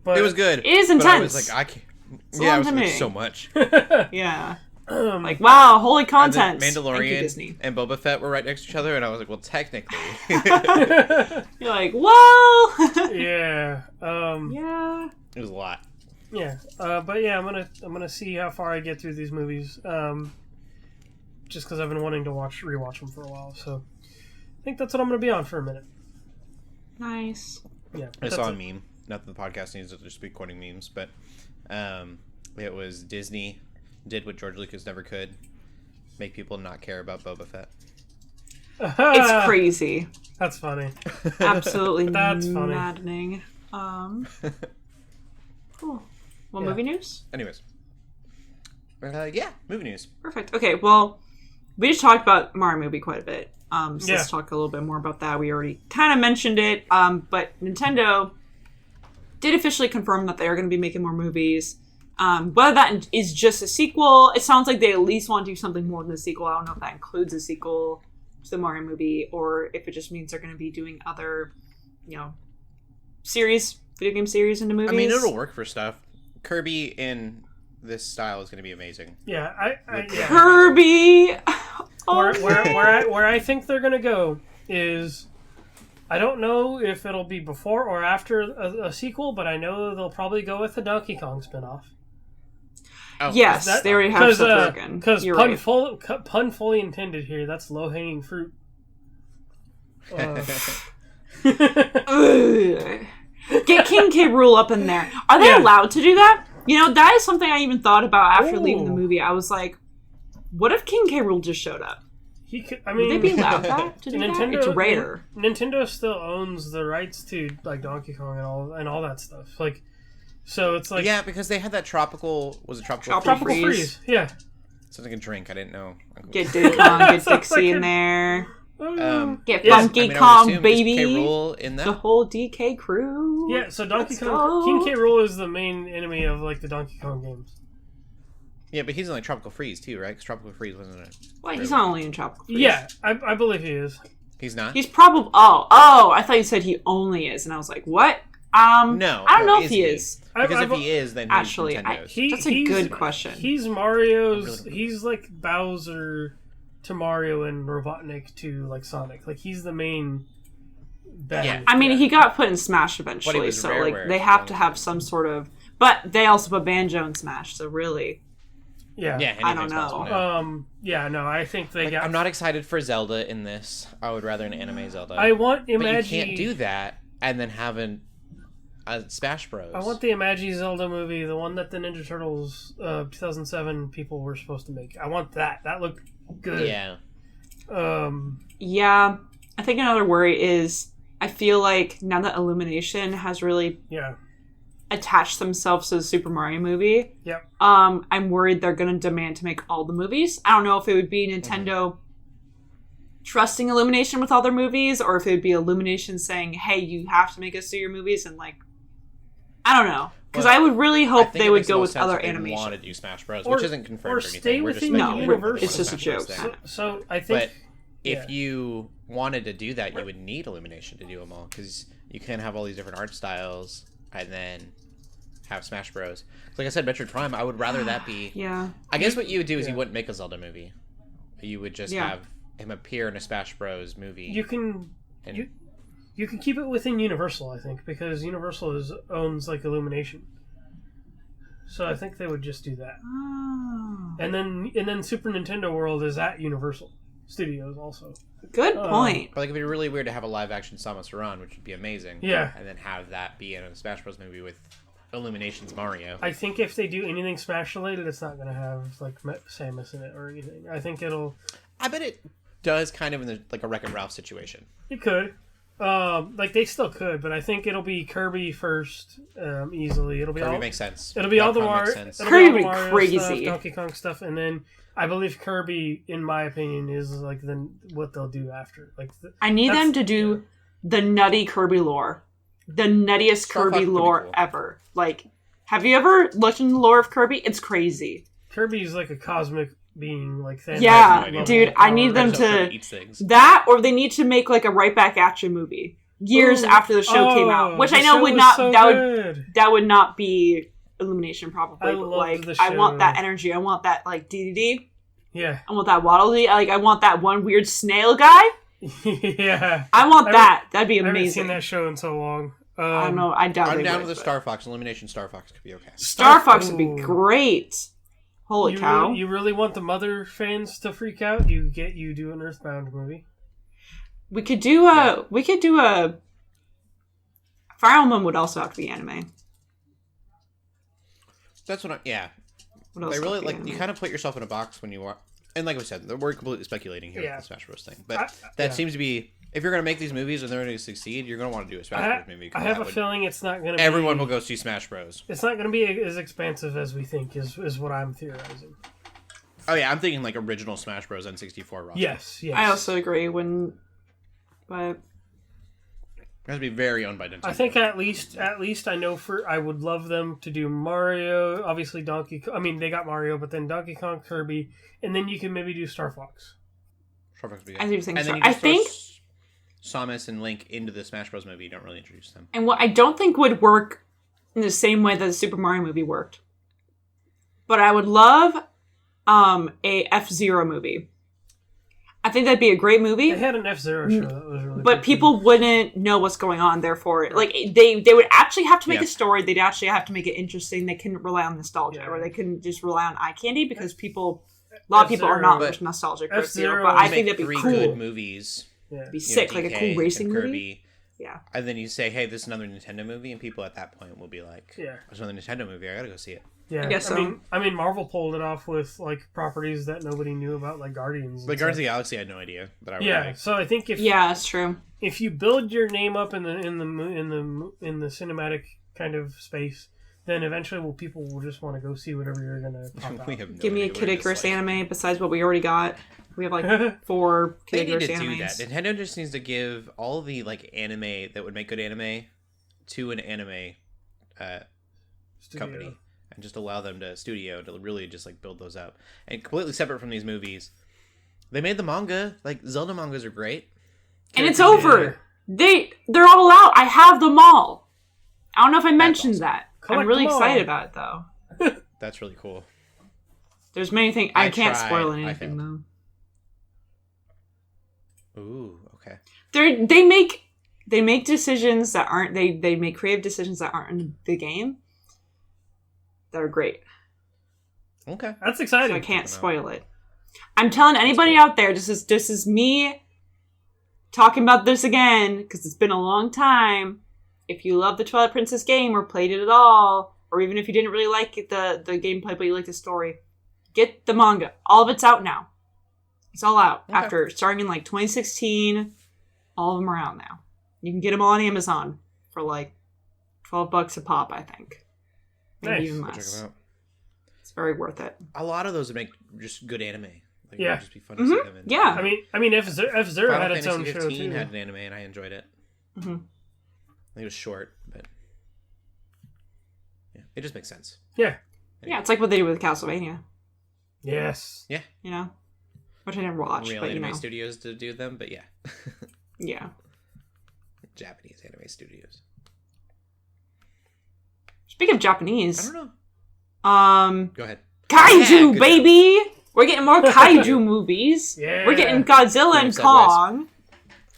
it was good. It is intense. But I was like, I can't. Yeah, it was so much. Yeah. Like, wow, holy content. Mandalorian and Boba Fett were right next to each other, and I was like, well, technically. You're like, well. Yeah. Yeah. It was a lot. Yeah. But yeah, I'm gonna see how far I get through these movies. Just because I've been wanting to rewatch them for a while, so I think that's what I'm gonna be on for a minute. Nice. Yeah. I saw a meme. Not that the podcast needs to just be quoting memes, but it was Disney did what George Lucas never could, make people not care about Boba Fett. It's crazy. That's funny. Absolutely That's funny. maddening. Cool. Well, movie news? Anyways. Movie news. Perfect. Okay, well, we just talked about Mario movie quite a bit. Let's talk a little bit more about that. We already kind of mentioned it. But Nintendo did officially confirm that they are going to be making more movies. Whether that is just a sequel, it sounds like they at least want to do something more than a sequel. I don't know if that includes a sequel to the Mario movie, or if it just means they're going to be doing other, video game series into movies. I mean, it'll work for stuff. Kirby in this style is going to be amazing. Yeah, Kirby. Where I think they're gonna go is, I don't know if it'll be before or after a sequel, but I know they'll probably go with the Donkey Kong spinoff. Oh, yes, they already have stuff broken. Because pun fully intended here. That's low hanging fruit. Get King K. Rool up in there. Are they allowed to do that? That is something I even thought about after leaving the movie. I was like, what if King K. Rool just showed up? He could. I mean, would they be allowed to do that? It's rare. Nintendo still owns the rights to Donkey Kong and all that stuff. So it's like because they had that tropical freeze. Yeah, sounds like a drink. I didn't know. Get Diddy Kong, get Dixie in there. Get Funky Kong, baby. K. Rool in that? The whole DK crew. Yeah, so Donkey Kong, King K. Rool is the main enemy of the Donkey Kong games. Yeah, but he's in Tropical Freeze too, right? Because Tropical Freeze wasn't it? Well, he's not only in Tropical Freeze. Yeah, I believe he is. He's not? He's probably... Oh, I thought you said he only is, and I was like, what? No. I don't know if he is. Because if he is, then he's Nintendo's. That's a good question. He's Mario's... He's like Bowser to Mario and Robotnik to Sonic. He's the main... Yeah. I mean, he got put in Smash eventually, so they have to have some sort of... But they also put Banjo in Smash, so really... Yeah, I don't know. I think they got... I'm not excited for Zelda in this. I would rather an anime Zelda. I want Imagi... But you can't do that and then have a Smash Bros. I want the Imagi Zelda movie, the one that the Ninja Turtles 2007 people were supposed to make. I want that. That looked good. Yeah. Yeah. I think another worry is I feel like now that Illumination has really... attach themselves to the Super Mario movie. Yep. I'm worried they're going to demand to make all the movies. I don't know if it would be Nintendo trusting Illumination with all their movies, or if it would be Illumination saying, hey, you have to make us do your movies, and I don't know. Because I would really hope they would go with other animation. Want to do Smash Bros, which isn't confirmed or anything. Stay within the universe. It's just a joke. So I think... But if you wanted to do that, you would need Illumination to do them all, because you can have all these different art styles, and then... have Smash Bros. Like I said, Metroid Prime, I would rather that be... Yeah. I guess what you would do is you wouldn't make a Zelda movie. You would just have him appear in a Smash Bros. Movie. You can keep it within Universal, I think, because Universal owns Illumination. So I think they would just do that. Oh. And then Super Nintendo World is at Universal Studios also. Good point. Or it'd be really weird to have a live-action Samus Aran, which would be amazing. Yeah. And then have that be in a Smash Bros. Movie with... Illumination's Mario. I think if they do anything Smash related, it's not going to have Samus in it or anything. I think it'll... I bet it does kind of in a Wreck-It Ralph situation. It could. They still could, but I think it'll be Kirby first, easily. It'll be Kirby makes sense. It'll be all the Mario. Kirby would be crazy. Stuff, Donkey Kong stuff, and then I believe Kirby, in my opinion, is then what they'll do after. I need them to do the nutty Kirby lore. The nuttiest Kirby lore ever. Have you ever looked into the lore of Kirby? It's crazy. Kirby's a cosmic being, Thanos. Yeah, dude, I need them to... That, or they need to make, a Right Back At You movie. Years after the show came out. Which I know would not... So that would not be Illumination, probably. I want that energy. I want that, DDD. Yeah. I want that Waddle Dee. I want that one weird snail guy. Yeah. I want that. That'd be amazing. I haven't seen that show in so long. I don't know. I doubt I'm down with the Star Fox. Illumination Star Fox could be okay. Star Fox would be great. Holy cow! You really want the Mother fans to freak out? You do an Earthbound movie. We could do a. We could do a. Fire Emblem would also have to be anime. That's what. Yeah. They really you kind of put yourself in a box when you And like we said, we're completely speculating here with the Smash Bros. Thing. But that seems to be, if you're going to make these movies and they're going to succeed, you're going to want to do a Smash Bros. Movie. I have a feeling it's not going to be... Everyone will go see Smash Bros. It's not going to be as expansive as we think, is what I'm theorizing. Oh yeah, I'm thinking like original Smash Bros. N64 roster. Yes. I also agree but... It has to be very owned by Nintendo. I think at least I know I would love them to do Mario, obviously Donkey Kong. I mean, they got Mario, but then Donkey Kong, Kirby, and then you can maybe do Star Fox. Star Fox would be good. I do think and so. then you think Samus and Link into the Smash Bros. Movie. You don't really introduce them. And what I don't think would work in the same way that the Super Mario movie worked. But I would love a F-Zero movie. I think that'd be a great movie. They had an F-Zero show that was really but people wouldn't know what's going on, therefore, like, they would actually have to make a story. They'd actually have to make it interesting. They couldn't rely on nostalgia, or they couldn't just rely on eye candy, because a lot of people are not much nostalgic for F-Zero, but I think that'd be cool. Good movies. It'd be sick, like a cool racing movie. Yeah. And then you say, hey, this is another Nintendo movie, and people at that point will be like, there's another Nintendo movie, I gotta go see it. Yeah, I guess so. I mean, Marvel pulled it off with like properties that nobody knew about, like Guardians. Like Guardians of the Galaxy, I had no idea, but I would like. So I think that's true. If you build your name up in the cinematic kind of space, then eventually people will just want to go see whatever you're gonna pop out. Give me a Kid Icarus anime besides what we already got. We have like 4 Kid Icarus animes. They need to do that. Nintendo just needs to give all the like anime that would make good anime to an anime company. And just allow them to really just like build those up. And completely separate from these movies. They made the manga. Like, Zelda mangas are great. And it's over. They're all out. I have them all. I don't know if I mentioned that. I'm really excited about it, though. That's really cool. There's many things. I can't spoil anything, though. Ooh, okay. They make decisions that aren't... They make creative decisions that aren't in the game that are great. Okay. That's exciting. So I can't spoil it. I'm telling anybody out there, this is me talking about this again, because it's been a long time. If you love the Twilight Princess game or played it at all, or even if you didn't really like the gameplay but you like the story, get the manga. All of it's out now. It's all out. Okay. After starting in like 2016, all of them are out now. You can get them all on Amazon for like $12 a pop, I think. Maybe even less. It's very worth it. A lot of those would make just good anime. Like, yeah, it would just be fun to see them in. Yeah. I mean, F-Zero had its own show too. Had an anime, and I enjoyed it. Mm-hmm. I think it was short, but yeah, it just makes sense. Yeah. Anyway. Yeah, it's like what they do with Castlevania. Yes. Yeah. You know, which I never watched. Real but, anime studios to do them, but yeah. Yeah. Japanese anime studios. Speaking of Japanese, I don't know. Go ahead. Kaiju, baby! We're getting more kaiju movies. Yeah. We're getting Godzilla and Kong.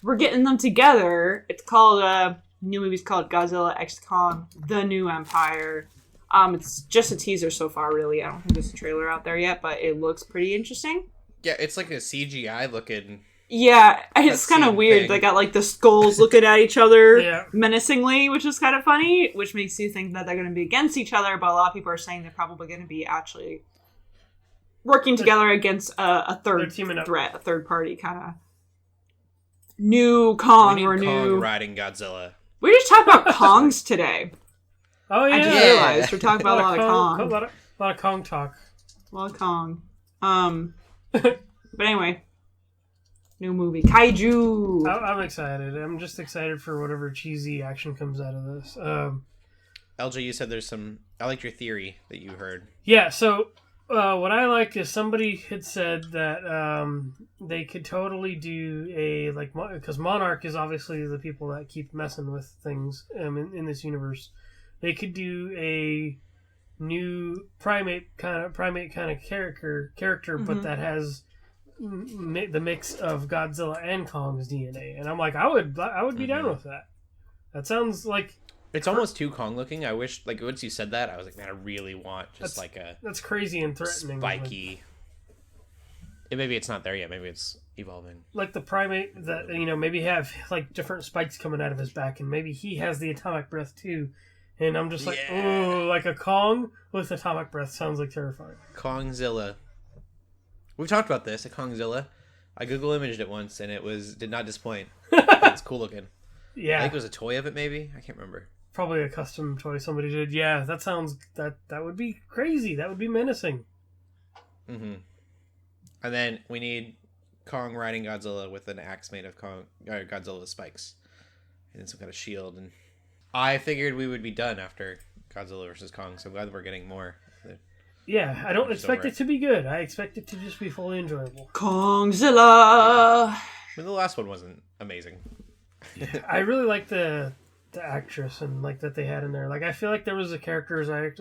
We're getting them together. It's called new movie's called Godzilla X Kong: The New Empire. It's just a teaser so far, really. I don't think there's a trailer out there yet, but it looks pretty interesting. Yeah, it's like a CGI looking. Yeah, it's kind of weird. Thing. They got like the skulls looking at each other menacingly, which is kind of funny, which makes you think that they're going to be against each other, but a lot of people are saying they're probably going to be actually working together against a third threat, a third party kind of new Kong or new... riding Godzilla. We just talked about Kongs today. Oh, yeah. I just realized we're talking about a lot of Kong. A lot of Kong talk. A lot of Kong. But anyway... New movie. Kaiju! I'm excited. I'm just excited for whatever cheesy action comes out of this. LJ, you said there's some... I liked your theory that you heard. Yeah, so what I liked is somebody had said that they could totally do a... because Monarch is obviously the people that keep messing with things in this universe. They could do a new primate kind of character, mm-hmm. but that has... the mix of Godzilla and Kong's DNA, and I'm like, I would be down with that. That sounds like it's almost too Kong looking. I wish, like, once you said that, I was like, man, I really want that's crazy and threatening, spiky. Maybe it's not there yet. Maybe it's evolving. Like the primate that maybe have like different spikes coming out of his back, and maybe he has the atomic breath too. And I'm just like, oh, like a Kong with atomic breath sounds like terrifying. Kongzilla. We've talked about this at Kongzilla. I Google imaged it once, and it did not disappoint. It's cool looking. Yeah. I think it was a toy of it, maybe? I can't remember. Probably a custom toy somebody did. Yeah, that sounds... That would be crazy. That would be menacing. Mm-hmm. And then we need Kong riding Godzilla with an axe made of Godzilla's spikes. And then some kind of shield. And I figured we would be done after Godzilla vs. Kong, so I'm glad that we're getting more. Yeah, I don't expect it to be good. I expect it to just be fully enjoyable. Kongzilla! I mean, the last one wasn't amazing. I really like the actress and like that they had in there. Like, I feel like there was the characters I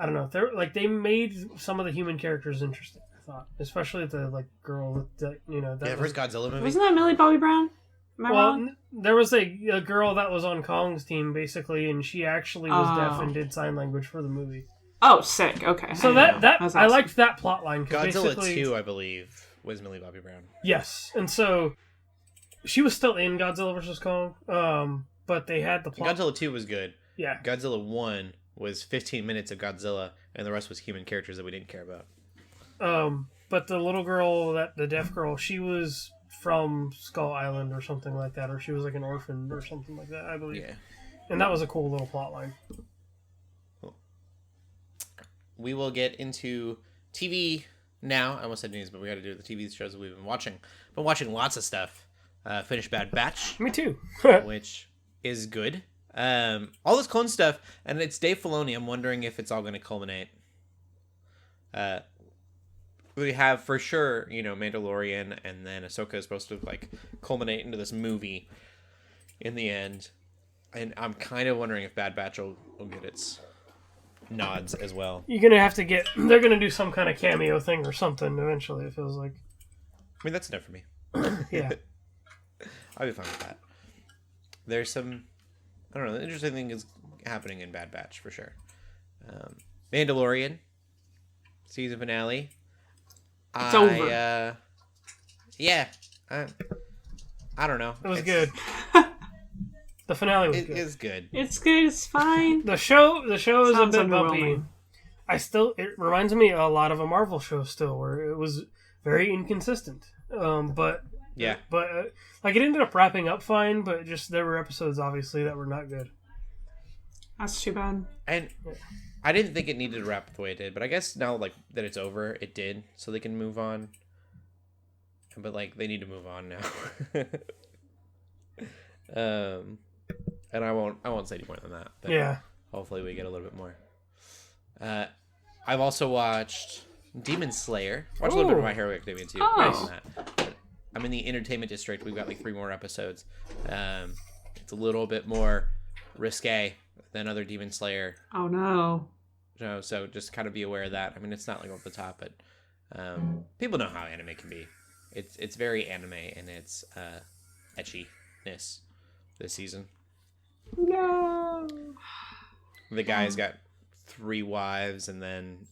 don't know. They made some of the human characters interesting. I thought, especially the like girl that That first Godzilla movie. Wasn't that Millie Bobby Brown? Am I wrong? There was a girl that was on Kong's team basically, and she actually was deaf and did sign language for the movie. Oh, sick. Okay. So that awesome. I liked that plot line. Godzilla 2, I believe, was Millie Bobby Brown. Yes, and so she was still in Godzilla vs. Kong, but they had the plot. Godzilla 2 was good. Yeah. Godzilla 1 was 15 minutes of Godzilla, and the rest was human characters that we didn't care about. But the little girl, the deaf girl, she was from Skull Island or something like that, or she was like an orphan or something like that, I believe. Yeah. And that was a cool little plot line. We will get into TV now. I almost said news, but we got to do the TV shows that we've been watching. Been watching lots of stuff. Finished Bad Batch. Me too. Which is good. All this clone stuff, and it's Dave Filoni. I'm wondering if it's all going to culminate. We have for sure, Mandalorian, and then Ahsoka is supposed to like culminate into this movie in the end. And I'm kind of wondering if Bad Batch will get its nods as well. You're gonna have to they're gonna do some kind of cameo thing or something eventually, it feels like. I mean, that's enough for me. Yeah. I'll be fine with that. There's some, I don't know, the interesting thing is happening in Bad Batch for sure. Mandalorian season finale. It's over. Yeah. I don't know. It was good. The finale was good. It is good. It's good. It's fine. The show is a bit bumpy. It reminds me a lot of a Marvel show still, where it was very inconsistent. But it ended up wrapping up fine. But just there were episodes obviously that were not good. That's too bad. And I didn't think it needed to wrap the way it did, but I guess now that it's over, it did, so they can move on. But they need to move on now. And I won't say any more than that. But yeah. Hopefully we get a little bit more. I've also watched Demon Slayer. Watched a little bit of My Hero Academia too. Oh. I'm in the entertainment district. We've got 3 more episodes. It's a little bit more risque than other Demon Slayer. Oh no. So just kind of be aware of that. I mean, it's not over the top, but people know how anime can be. It's very anime in its etchiness this season. No. The guy's got 3 wives, and then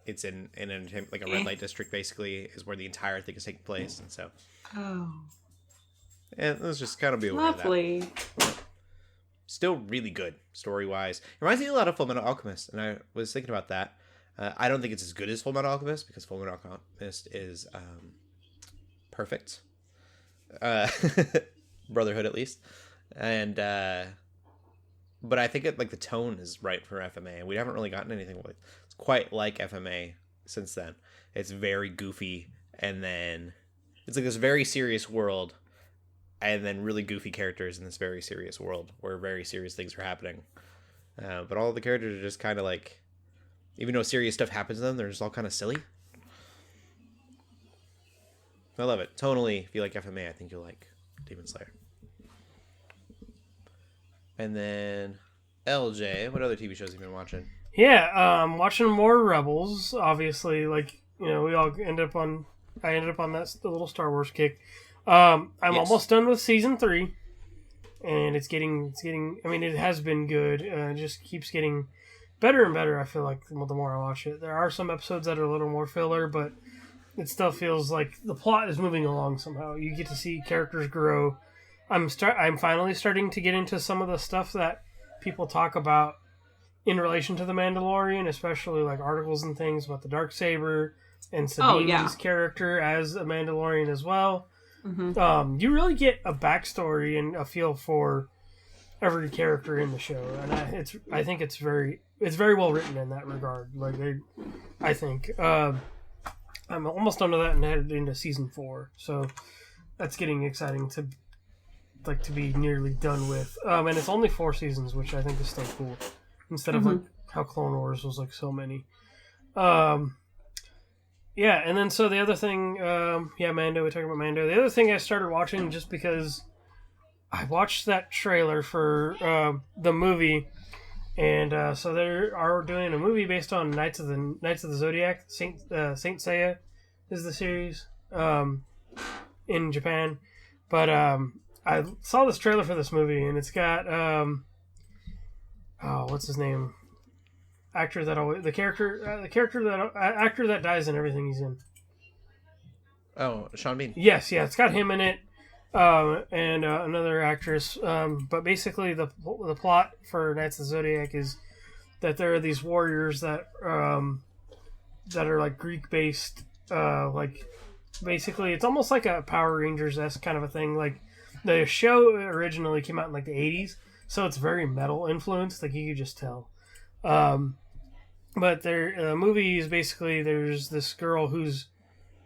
it's in an entertainment, like a red light district, basically, is where the entire thing is taking place, and so. Oh. And let's just kind of be aware Lovely. of that. Still really good story wise. It reminds me a lot of Fullmetal Alchemist, and I was thinking about that. I don't think it's as good as Fullmetal Alchemist because Fullmetal Alchemist is perfect. Brotherhood at least, and but I think the tone is right for FMA, and we haven't really gotten anything it's quite like FMA since then. It's very goofy, and then it's this very serious world. And then really goofy characters in this very serious world where very serious things are happening. But all the characters are just kind of even though serious stuff happens to them, they're just all kind of silly. I love it. Tonally, if you like FMA, I think you'll like Demon Slayer. And then LJ, what other TV shows have you been watching? Yeah, watching more Rebels. Obviously, we all I ended up on the little Star Wars kick. I'm almost done with season 3, and it's getting. I mean, it has been good. It just keeps getting better and better. I feel like the more I watch it, there are some episodes that are a little more filler, but it still feels like the plot is moving along somehow. You get to see characters grow. I'm finally starting to get into some of the stuff that people talk about in relation to the Mandalorian, especially articles and things about the Darksaber, and Sabine's character as a Mandalorian as well. Mm-hmm. You really get a backstory and a feel for every character in the show, and I think it's very well written in that regard. Like I think I'm almost done with that and headed into season 4, so that's getting exciting to be nearly done with. And it's only 4 seasons, which I think is still cool, instead of like how Clone Wars was like so many. Yeah, and then so the other thing, Mando, we talked about Mando. The other thing I started watching just because I watched that trailer for the movie, and so they are doing a movie based on Knights of the Zodiac. Saint Seiya is the series in Japan, but I saw this trailer for this movie, and it's got what's his name? Actor that dies in everything he's in. Oh, Sean Bean. Yes, yeah, it's got him in it, and another actress. But basically, the plot for Knights of the Zodiac is that there are these warriors that are like Greek based. Like basically, it's almost like a Power Rangers-esque kind of a thing. Like the show originally came out in like the 80s, so it's very metal influenced. Like you could just tell. But the movie is basically there's this girl who's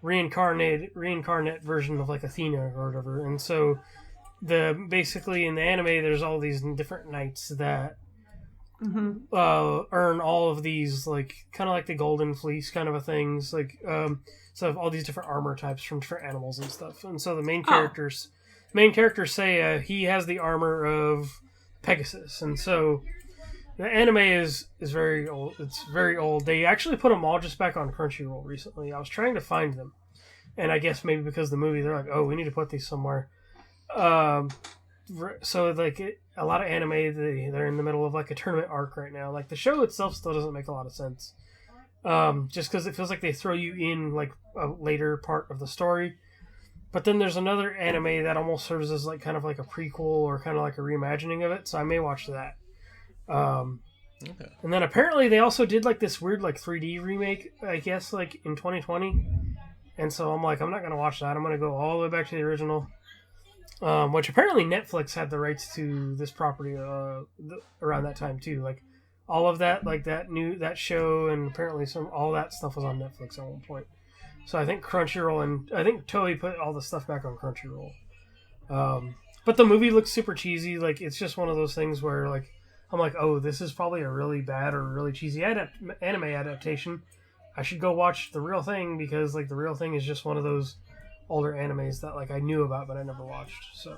reincarnate version of like Athena or whatever, and so basically in the anime there's all these different knights that earn all of these like kind of like the Golden Fleece kind of a things like so all these different armor types from different animals and stuff, and so the main character Seiya, he has the armor of Pegasus, and so the anime is very old. It's very old. They actually put them all just back on Crunchyroll recently. I was trying to find them, and I guess maybe because of the movie, they're like, oh, we need to put these somewhere. So like a lot of anime, they're in the middle of like a tournament arc right now. Like the show itself still doesn't make a lot of sense, just because it feels like they throw you in like a later part of the story. But then there's another anime that almost serves as like kind of like a prequel or kind of like a reimagining of it. So I may watch that. Okay. And then apparently they also did like this weird like 3D remake, I guess, like in 2020. And so I'm like, I'm not gonna watch that. I'm gonna go all the way back to the original. Which apparently Netflix had the rights to this property around that time too. Like all of that, like that show, and apparently all that stuff was on Netflix at one point. So I think Crunchyroll and I think Toei put all the stuff back on Crunchyroll. But the movie looks super cheesy. Like it's just one of those things where like I'm like, oh, this is probably a really bad or really cheesy anime adaptation. I should go watch The Real Thing because like The Real Thing is just one of those older animes that like I knew about but I never watched. So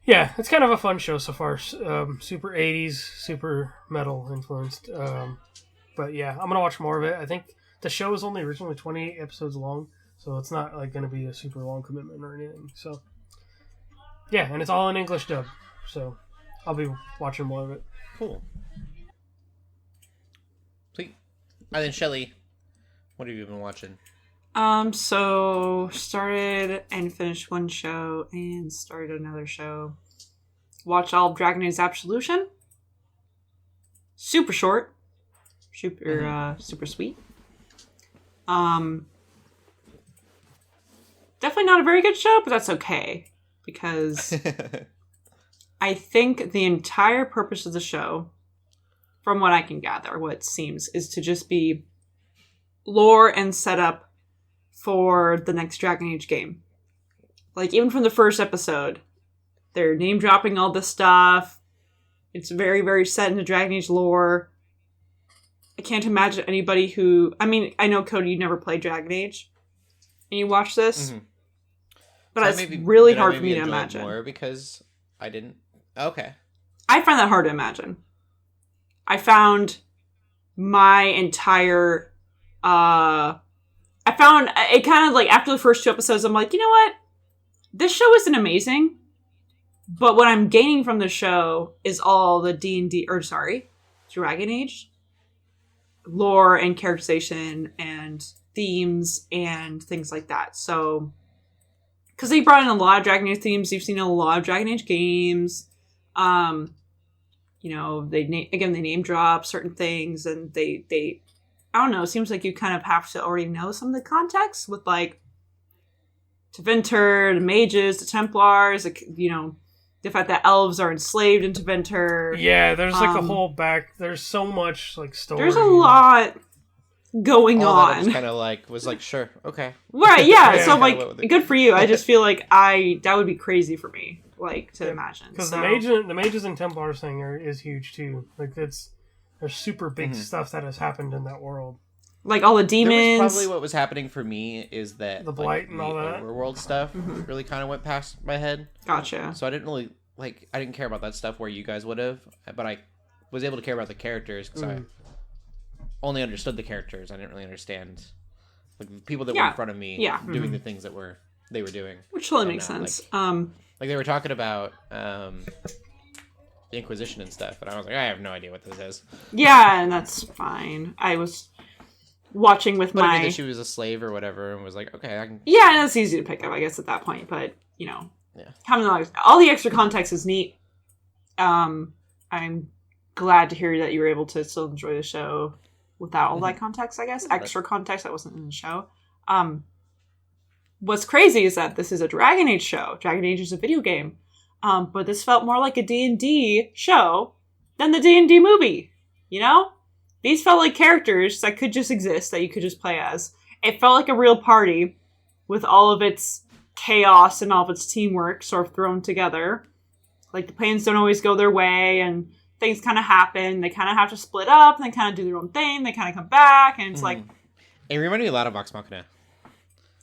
yeah, it's kind of a fun show so far. Super 80s, super metal influenced. But yeah, I'm gonna watch more of it. I think the show is only originally 28 episodes long, so it's not like gonna be a super long commitment or anything. So yeah, and it's all in English dub. So I'll be watching more of it. Cool. Sweet. And then Shelley, what have you been watching? So started and finished one show and started another show. Watched all of Dragon Age Absolution. Super short. Super sweet. Definitely not a very good show, but that's okay. Because I think the entire purpose of the show, from what I can gather, what it seems, is to just be lore and setup for the next Dragon Age game. Like, even from the first episode, they're name-dropping all this stuff. It's very, very set into Dragon Age lore. I can't imagine anybody who... I mean, I know, Cody, you never played Dragon Age, and you watch this, but so it's really hard for me to imagine. More because I didn't... Okay. I find that hard to imagine. I found my entire... I found it kind of like after the first 2 episodes, I'm like, you know what? This show isn't amazing, but what I'm gaining from the show is all the Dragon Age lore and characterization and themes and things like that. So, because they brought in a lot of Dragon Age themes, you've seen a lot of Dragon Age games. You know, they name drop certain things, and they I don't know, it seems like you kind of have to already know some of the context with, like, Tevinter, the mages, the Templars, like, you know, the fact that elves are enslaved in Tevinter. Yeah, there's like a whole there's so much like story. There's a lot going on. That kind of like was like, sure, okay, right, yeah. So I'm like, good for you. I just feel like that would be crazy for me, like, to imagine. Because the mages and Templars thing is huge too. Like there's super big stuff that has happened in that world. Like all the demons. Probably what was happening for me is that the blight and all that overworld stuff really kind of went past my head. Gotcha. So I didn't really I didn't care about that stuff where you guys would have, but I was able to care about the characters because I only understood the characters. I didn't really understand like the people that were in front of me doing the things that they were doing, which totally makes sense. Like they were talking about the Inquisition and stuff, and I was like, I have no idea what this is. Yeah, and that's fine. I was watching with I knew that she was a slave or whatever, and was like, okay, I can. Yeah, and it's easy to pick up, I guess, at that point. But you know, having all the extra context is neat. I'm glad to hear that you were able to still enjoy the show without all that context. I guess extra context that wasn't in the show. What's crazy is that this is a Dragon Age show. Dragon Age is a video game, but this felt more like a D&D show than the D&D movie. You know? These felt like characters that could just exist, that you could just play as. It felt like a real party with all of its chaos and all of its teamwork sort of thrown together. Like, the plans don't always go their way, and things kind of happen. They kind of have to split up, and they kind of do their own thing. They kind of come back, and it's like... It reminded me a lot of Vox Machina.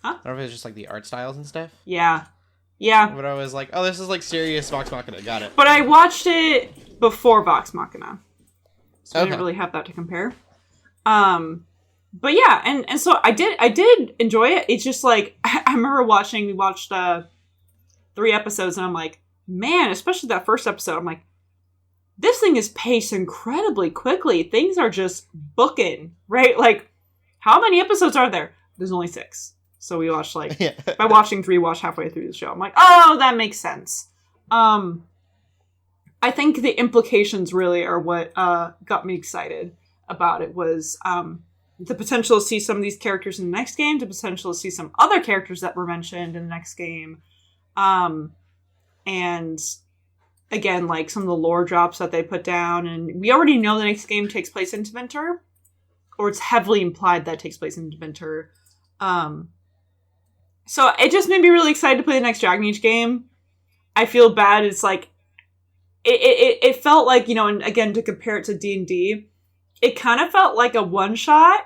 Huh? I don't know if it was just, like, the art styles and stuff. Yeah. Yeah. But I was like, oh, this is, like, serious Vox Machina. Got it. But I watched it before Vox Machina. So I didn't really have that to compare. But yeah, and so I did enjoy it. It's just like, I remember we watched 3 episodes, and I'm like, man, especially that first episode, I'm like, this thing is paced incredibly quickly. Things are just booking, right? Like, how many episodes are there? There's only 6. So we watched by watching 3, watched halfway through the show. I'm like, oh, that makes sense. I think the implications really are what got me excited about it was the potential to see some of these characters in the next game, the potential to see some other characters that were mentioned in the next game. And again, like some of the lore drops that they put down. And we already know the next game takes place in Tevinter, or it's heavily implied that it takes place in Tevinter. So it just made me really excited to play the next Dragon Age game. I feel bad. It's like, it felt like, you know, and again, to compare it to D&D, it kind of felt like a one-shot,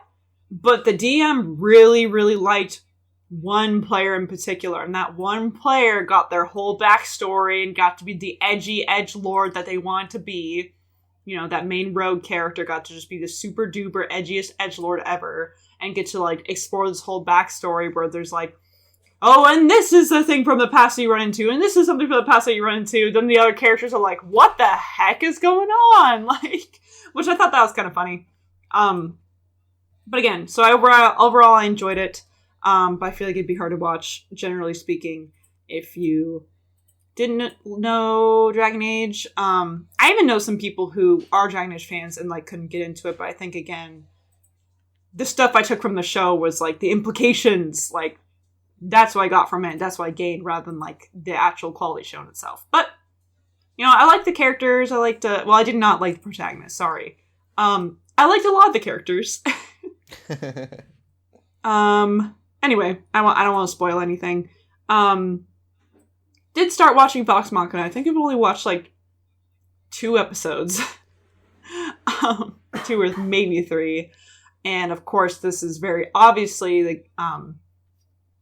but the DM really, really liked one player in particular, and that one player got their whole backstory and got to be the edgy edgelord that they wanted to be. You know, that main rogue character got to just be the super duper edgiest edgelord ever and get to, like, explore this whole backstory where there's, like, oh, and this is the thing from the past that you run into, and this is something from the past that you run into. Then the other characters are like, what the heck is going on? Like, which I thought that was kind of funny. But again, so overall I enjoyed it. But I feel like it'd be hard to watch, generally speaking, if you didn't know Dragon Age. I even know some people who are Dragon Age fans and, like, couldn't get into it, but I think, again, the stuff I took from the show was, like, the implications, like, that's what I got from it. That's what I gained rather than, like, the actual quality shown itself. But, you know, I liked the characters. I did not like the protagonist. Sorry. I liked a lot of the characters. Anyway, I don't want to spoil anything. Did start watching Vox Machina. I think I've only watched, like, 2 episodes. 2 or maybe 3. And, of course, this is very obviously,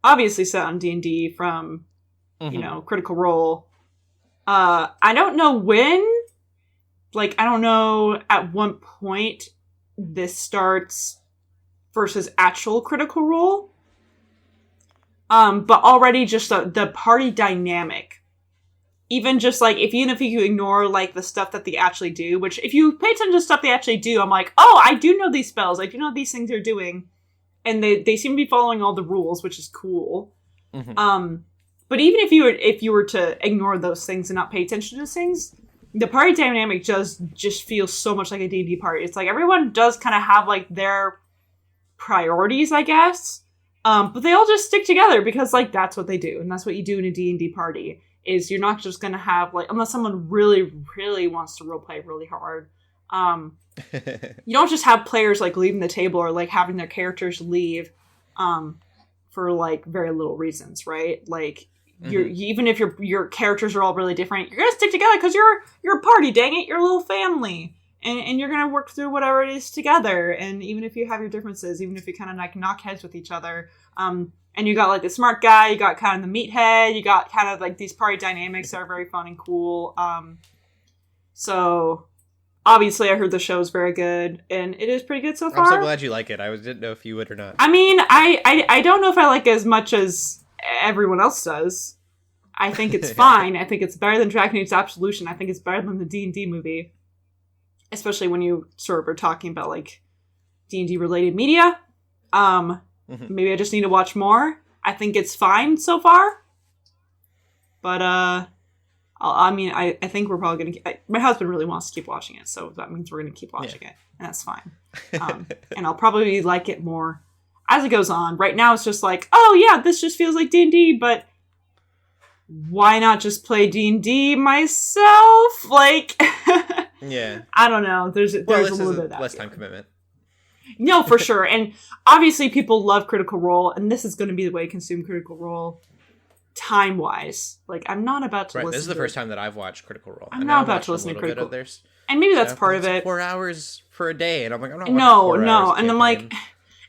obviously set on D&D from, you know, Critical Role. I don't know when, like, I don't know at what point this starts versus actual Critical Role. But already just the party dynamic, even just, like, even if you ignore, like, the stuff that they actually do, which if you pay attention to stuff they actually do, I'm like, oh, I do know these spells. I do know these things they're doing. And they seem to be following all the rules, which is cool. Mm-hmm. But even if you were to ignore those things and not pay attention to those things, the party dynamic just feels so much like a D&D party. It's like everyone does kind of have, like, their priorities, I guess. But they all just stick together because, like, that's what they do. And that's what you do in a D&D party, is you're not just going to have, like, unless someone really, really wants to roleplay really hard, you don't just have players, like, leaving the table or, like, having their characters leave for, like, very little reasons, right? Like, even if your characters are all really different, you're going to stick together because you're a party, dang it, you're a little family. And you're going to work through whatever it is together. And even if you have your differences, even if you kind of like knock heads with each other, and you got like the smart guy, you got kind of the meathead, you got kind of like these party dynamics that are very fun and cool. So obviously I heard the show is very good and it is pretty good so far. I'm so glad you like it. I didn't know if you would or not. I mean, I don't know if I like it as much as everyone else does. I think it's fine. I think it's better than Dragon Age Absolution. I think it's better than the D&D movie. Especially when you sort of are talking about, like, D&D related media. Maybe I just need to watch more. I think it's fine so far. But, I think we're probably going to... My husband really wants to keep watching it, so that means we're going to keep watching it. And that's fine. And I'll probably like it more as it goes on. Right now, it's just like, oh, yeah, this just feels like D&D, but why not just play D&D myself? Like... Yeah. I don't know. There's a little bit of that. Less time commitment. No, for sure. And obviously people love Critical Role, and this is going to be the way I consume Critical Role time-wise. Like, I'm not about to listen to... This is the first time that I've watched Critical Role. I'm not about to listen to Critical Role. And maybe that's part of it. 4 hours for a day, and I'm like, I'm not No. And I'm like...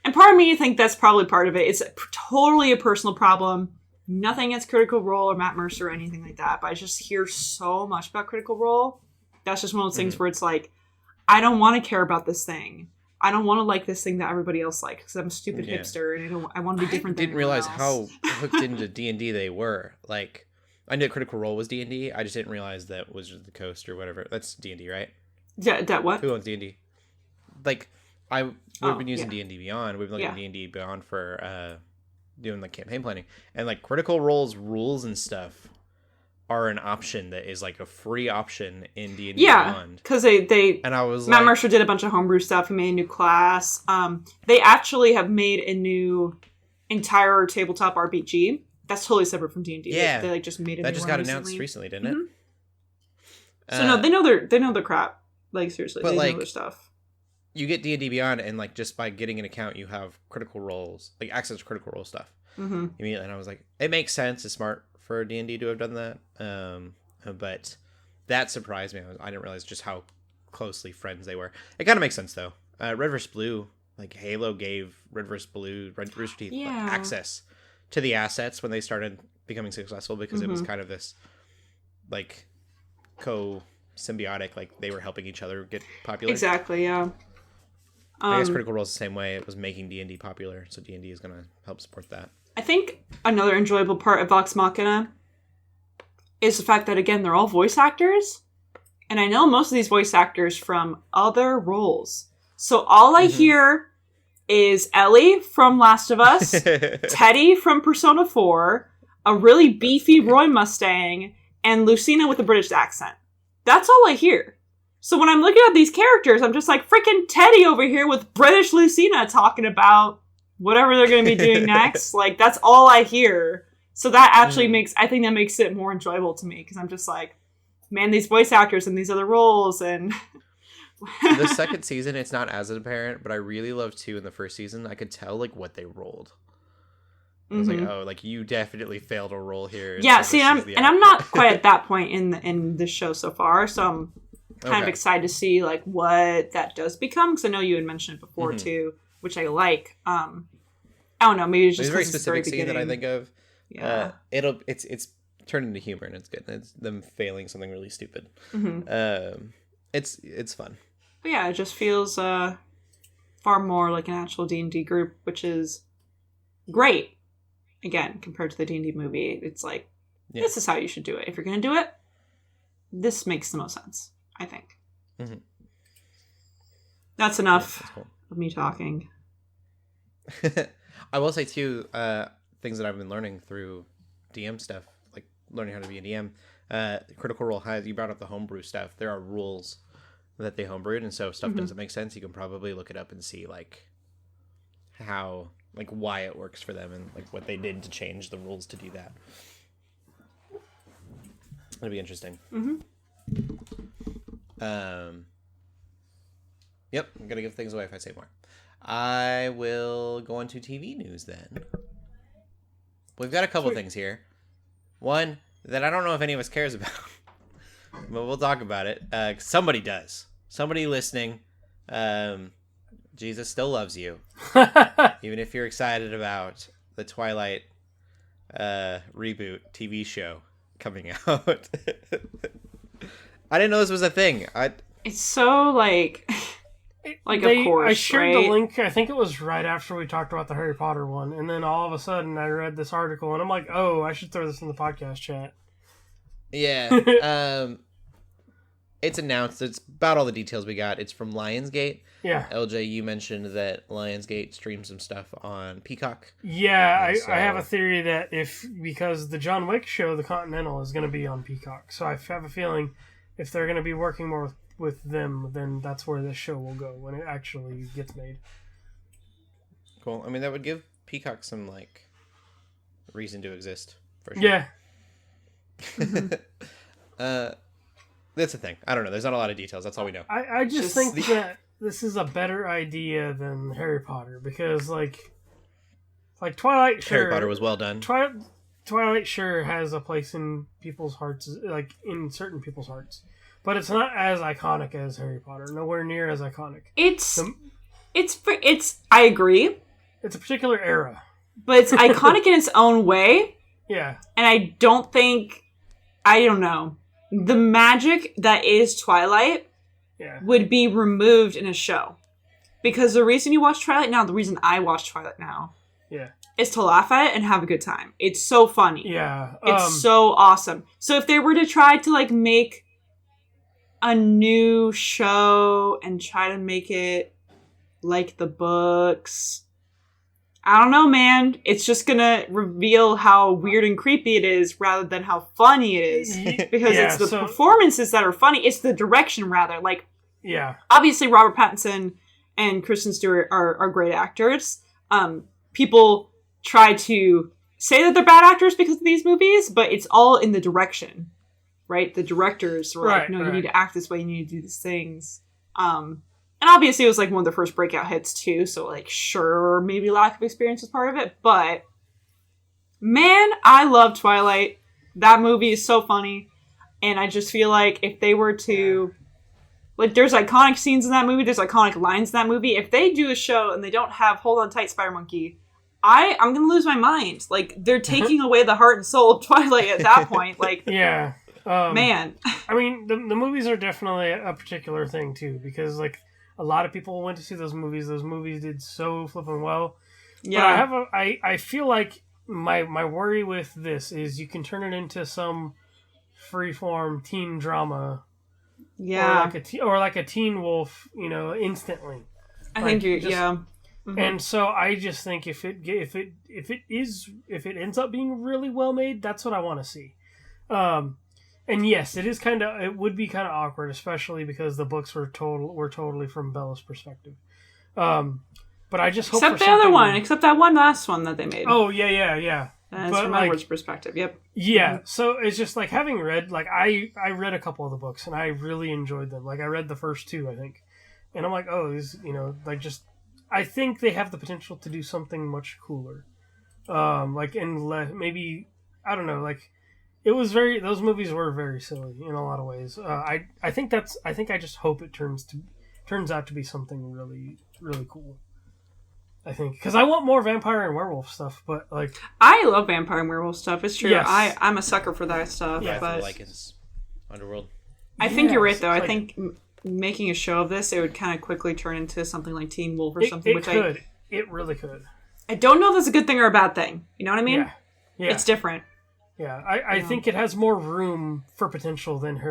And part of me, I think that's probably part of it. It's totally a personal problem. Nothing against Critical Role or Matt Mercer or anything like that, but I just hear so much about Critical Role. That's just one of those things where it's like, I don't want to care about this thing. I don't want to like this thing that everybody else likes because I'm a stupid hipster and I want to be different. I didn't realize how hooked into D&D they were. Like, I knew Critical Role was D&D. I just didn't realize that Wizards of the Coast or whatever. That's D&D, right? Yeah, that what? Who owns D&D? Like, we've been using D&D Beyond. We've been looking at D&D Beyond for doing like campaign planning. And like Critical Role's rules and stuff are an option that is like a free option in D&D Beyond. Because they and I was Matt Mercer did a bunch of homebrew stuff. He made a new class. They actually have made a new entire tabletop RPG that's totally separate from D&D. Yeah, they like just made it. That just got announced recently, didn't it? So no, they know their crap. Like seriously, they know their stuff. You get D&D Beyond, and like just by getting an account, you have Critical Roles, like access to Critical Role stuff immediately. And I was like, it makes sense. It's smart for D&D to have done that, but that surprised me. I didn't realize just how closely friends they were. It kind of makes sense though. Red vs. Blue, like Halo gave Red vs. Blue, Rooster Teeth like, access to the assets when they started becoming successful because it was kind of this like symbiotic, like they were helping each other get popular. Exactly, yeah. I guess Critical Role is the same way. It was making D&D popular, so D&D is going to help support that. I think another enjoyable part of Vox Machina is the fact that, again, they're all voice actors. And I know most of these voice actors from other roles. So all I hear is Ellie from Last of Us, Teddy from Persona 4, a really beefy Roy Mustang, and Lucina with a British accent. That's all I hear. So when I'm looking at these characters, I'm just like, freaking Teddy over here with British Lucina talking about whatever they're going to be doing next. Like, that's all I hear. So that actually makes it more enjoyable to me, because I'm just like, man, these voice actors in these other roles. And the second season, it's not as apparent, but I really loved 2 in the first season. I could tell like what they rolled. I was like, oh, like you definitely failed a role here. Yeah, see, I'm not quite at that point in this show so far, so I'm kind of excited to see like what that does become, because I know you had mentioned it before too, which I like. I don't know, maybe it's just a very specific scene that I think of. Yeah, it's turned into humor and it's good. It's them failing something really stupid. It's fun. But yeah, it just feels far more like an actual D&D group, which is great. Again, compared to the D&D movie, it's like, this is how you should do it. If you're going to do it, this makes the most sense, I think. That's enough of me talking. I will say, too, things that I've been learning through DM stuff, like learning how to be a DM. Critical Role you brought up the homebrew stuff. There are rules that they homebrewed, and so if stuff doesn't make sense, you can probably look it up and see, like, how, like, why it works for them and, like, what they did to change the rules to do that. It'll be interesting. Yep, I'm gonna give things away if I say more. I will go on to TV news then. We've got a couple things here. One that I don't know if any of us cares about, but we'll talk about it. Somebody does. Somebody listening. Jesus still loves you, even if you're excited about the Twilight reboot TV show coming out. I didn't know this was a thing. It's so like of course. I shared right? the link. I think it was right after we talked about the Harry Potter one, and then all of a sudden I read this article, and I'm like, oh, I should throw this in the podcast chat. Yeah. It's announced. It's about all the details we got. It's from Lionsgate. Yeah. LJ, you mentioned that Lionsgate streams some stuff on Peacock. Yeah, I have a theory that because the John Wick show, The Continental, is going to be on Peacock. So I have a feeling if they're going to be working more with them, then that's where this show will go when it actually gets made. Cool. I mean, that would give Peacock some, like, reason to exist, for sure. Yeah. That's the thing. I don't know. There's not a lot of details. That's all we know. I just think that this is a better idea than Harry Potter because, like Twilight, sure, Harry Potter was well done. Twilight sure has a place in people's hearts, like in certain people's hearts, but it's not as iconic as Harry Potter. Nowhere near as iconic. It's. I agree. It's a particular era, but it's iconic in its own way. Yeah, and I don't know. The magic that is Twilight would be removed in a show. Because the reason you watch Twilight now, the reason I watch Twilight now, is to laugh at it and have a good time. It's so funny. Yeah. It's so awesome. So if they were to try to, like, make a new show and try to make it like the books, I don't know, man. It's just gonna reveal how weird and creepy it is rather than how funny it is. Because it's the performances that are funny. It's the direction, rather. Like, obviously Robert Pattinson and Kristen Stewart are great actors. People try to say that they're bad actors because of these movies, but it's all in the direction, right? The directors were like, no, you need to act this way, you need to do these things. And obviously it was like one of the first breakout hits too, so like sure, maybe lack of experience is part of it, but man, I love Twilight. That movie is so funny, and I just feel like if they were to, like, there's iconic scenes in that movie, there's iconic lines in that movie. If they do a show and they don't have Hold On Tight, Spider Monkey, I'm gonna lose my mind. Like, they're taking away the heart and soul of Twilight at that point. Like, man. I mean, the movies are definitely a particular thing too, because like a lot of people went to see those movies. Those movies did so flipping well. Yeah. But I feel like my worry with this is you can turn it into some freeform teen drama. Yeah. Or like a Teen Wolf, instantly. I think Mm-hmm. And so I just think if it ends up being really well made, that's what I want to see. And yes, it would be kind of awkward, especially because the books were totally from Bella's perspective. But I just hope except that one last one that they made. Oh yeah. That's from Edward's perspective. Yep. Yeah. Mm-hmm. So it's just like having read, like I read a couple of the books and I really enjoyed them. Like I read the first two, I think, and I'm like, oh, I think they have the potential to do something much cooler. Maybe I don't know, like. Those movies were very silly in a lot of ways. I just hope it turns out to be something really, really cool. I think because I want more vampire and werewolf stuff, but like I love vampire and werewolf stuff. It's true. Yes. I'm a sucker for that stuff. Yeah, but like it's Underworld. I think you're right though. I think making a show of this, it would kind of quickly turn into something like Teen Wolf or something. It really could. I don't know if that's a good thing or a bad thing. You know what I mean? Yeah. It's different. Yeah, I think it has more room for potential than the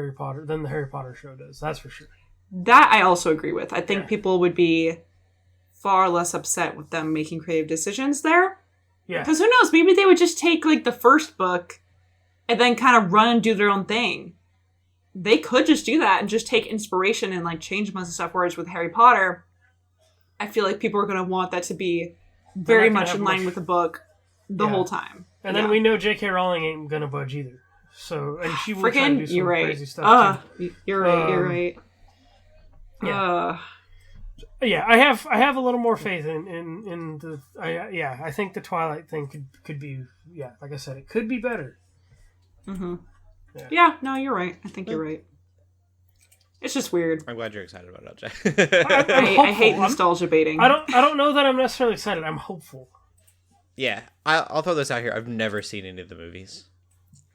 Harry Potter show does. That's for sure. That I also agree with. I think people would be far less upset with them making creative decisions there. Yeah. Because who knows? Maybe they would just take like the first book and then kind of run and do their own thing. They could just do that and just take inspiration and like change most of stuff. Whereas with Harry Potter, I feel like people are going to want that to be very much in line with the book the whole time. And then we know J.K. Rowling ain't gonna budge either. So, and she will try to do some crazy stuff too. You're right. You're right. Yeah. Yeah, I have a little more faith in the. I think the Twilight thing could be. Yeah, like I said, it could be better. Mm-hmm. Yeah. No, you're right. I think you're right. It's just weird. I'm glad you're excited about it, LJ. I hate nostalgia baiting. I don't know that I'm necessarily excited. I'm hopeful. Yeah, I'll throw this out here. I've never seen any of the movies.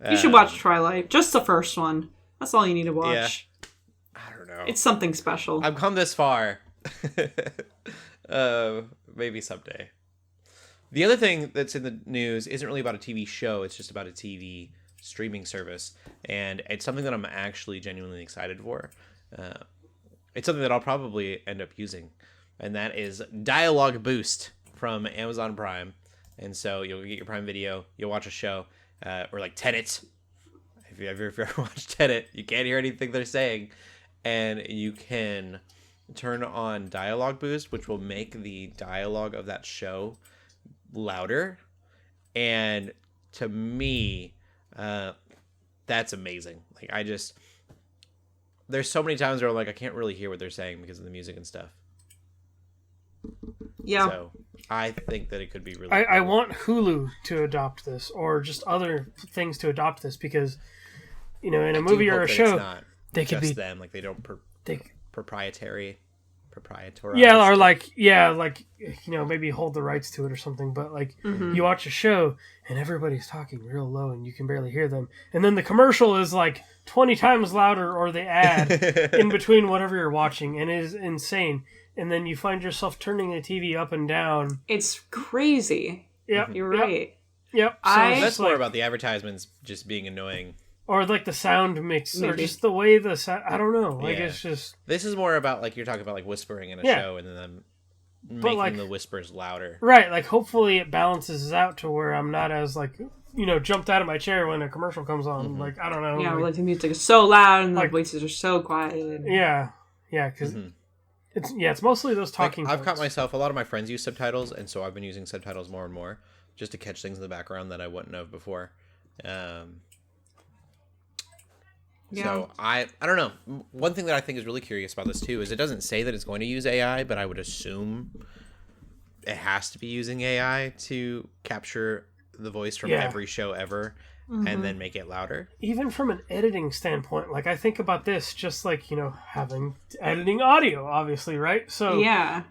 You should watch Twilight. Just the first one. That's all you need to watch. Yeah. I don't know. It's something special. I've come this far. Maybe someday. The other thing that's in the news isn't really about a TV show. It's just about a TV streaming service. And it's something that I'm actually genuinely excited for. It's something that I'll probably end up using. And that is Dialogue Boost from Amazon Prime. And so you'll get your Prime Video, you'll watch a show, or like Tenet. If you ever watched Tenet, you can't hear anything they're saying. And you can turn on Dialogue Boost, which will make the dialogue of that show louder. And to me, that's amazing. Like, there's so many times where I'm like, I can't really hear what they're saying because of the music and stuff. Yeah. So I think that it could be really cool. I cool. want Hulu to adopt this, or just other things to adopt this, because, in a movie or a show, they could be them. Like, they don't proprietary. Yeah, or maybe hold the rights to it or something. But you watch a show and everybody's talking real low and you can barely hear them, and then the commercial is like 20 times louder, or the ad in between whatever you're watching, and it is insane. And then you find yourself turning the TV up and down. It's crazy. Yep, you're right. Yep. So that's more about the advertisements just being annoying. Or like the sound mix, or just the way the sound. I don't know. It's just. This is more about you're talking about whispering in a show, and then them making the whispers louder. Right. Like, hopefully it balances out to where I'm not as jumped out of my chair when a commercial comes on. Mm-hmm. Like, I don't know. Yeah, the music is so loud and the voices are so quiet. Yeah, because it's mostly those talking. I've caught myself. A lot of my friends use subtitles, and so I've been using subtitles more and more just to catch things in the background that I wouldn't have before. So I don't know. One thing that I think is really curious about this too is it doesn't say that it's going to use AI, but I would assume it has to be using AI to capture the voice from every show ever, and then make it louder. Even from an editing standpoint, I think about this just having editing audio, obviously, right? So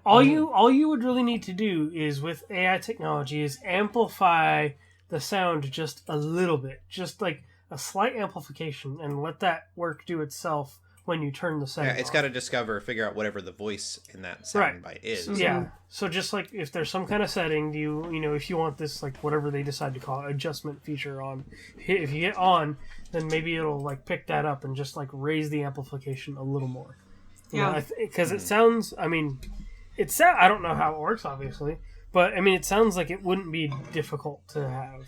all you would really need to do is, with AI technology, is amplify the sound just a little bit, just a slight amplification, and let that work do itself when you turn the sound it's got to figure out whatever the voice in that sound bite is. Yeah. So just if there's some kind of setting, if you want this, whatever they decide to call it, adjustment feature on, if you hit on, then maybe it'll pick that up and just raise the amplification a little more. Because it sounds, I don't know how it works, obviously, but it sounds like it wouldn't be difficult to have.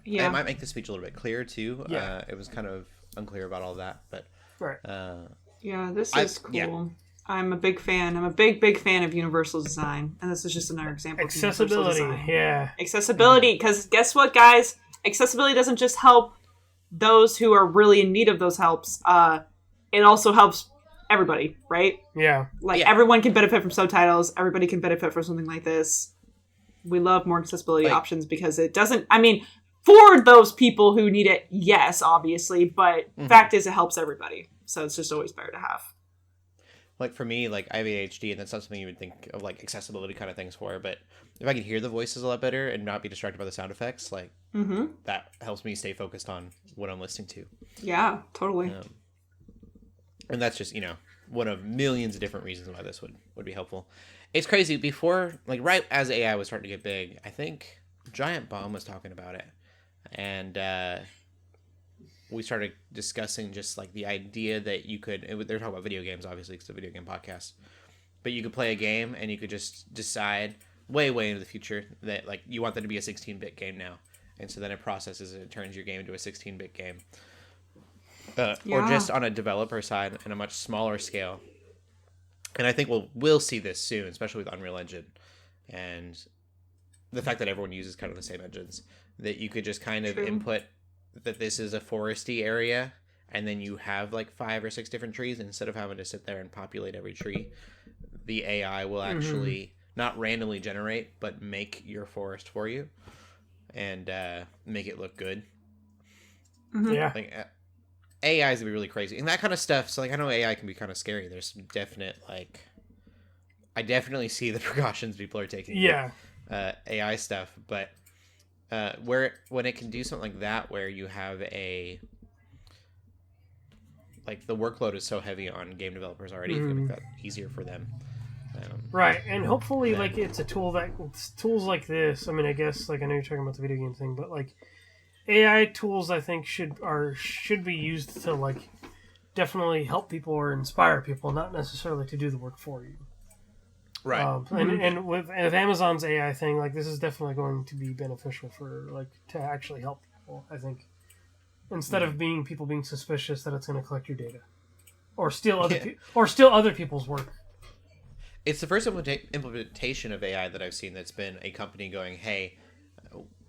Yeah. It might make the speech a little bit clearer too. It was kind of unclear about all that, but this is cool. Yeah. I'm a big fan. I'm a big fan of universal design, and this is just another example. Accessibility, accessibility. Because guess what, guys? Accessibility doesn't just help those who are really in need of those helps. It also helps everybody, right? Yeah. Everyone can benefit from subtitles. Everybody can benefit from something like this. We love more accessibility options because it doesn't. For those people who need it, yes, obviously, but fact is, it helps everybody. So it's just always better to have. For me, I have ADHD, and that's not something you would think of accessibility kind of things for. But if I could hear the voices a lot better and not be distracted by the sound effects, that helps me stay focused on what I'm listening to. Yeah, totally. And that's just one of millions of different reasons why this would be helpful. It's crazy. Before, right as AI was starting to get big, I think Giant Bomb was talking about it. And we started discussing just the idea that you could, they're talking about video games, obviously, because it's a video game podcast, but you could play a game and you could just decide way into the future that you want that to be a 16-bit game now. And so then it processes and it turns your game into a 16-bit game. Or just on a developer side in a much smaller scale. And I think we'll see this soon, especially with Unreal Engine. And the fact that everyone uses kind of the same engines, that you could just kind of input that this is a foresty area, and then you have like 5 or 6 different trees. Instead of having to sit there and populate every tree, the AI will actually not randomly generate, but make your forest for you and make it look good. Yeah. Like, AI is gonna be really crazy, and that kind of stuff. So like, I know AI can be kind of scary. There's some definite like, I definitely see the precautions people are taking. Yeah. With, AI stuff, but when it can do something like that, where you have like the workload is so heavy on game developers already, it's gonna make that easier for them. Right, and hopefully, like, it's a tool tools like this. I mean, I guess, like, I know you're talking about the video game thing, but like, AI tools, I think should be used to like definitely help people or inspire people, not necessarily to do the work for you. Right. And with Amazon's AI thing, like, this is definitely going to be beneficial for like to actually help people. I think instead of people being suspicious that it's going to collect your data or steal other people's work. It's the first implementation of AI that I've seen that's been a company going, "Hey,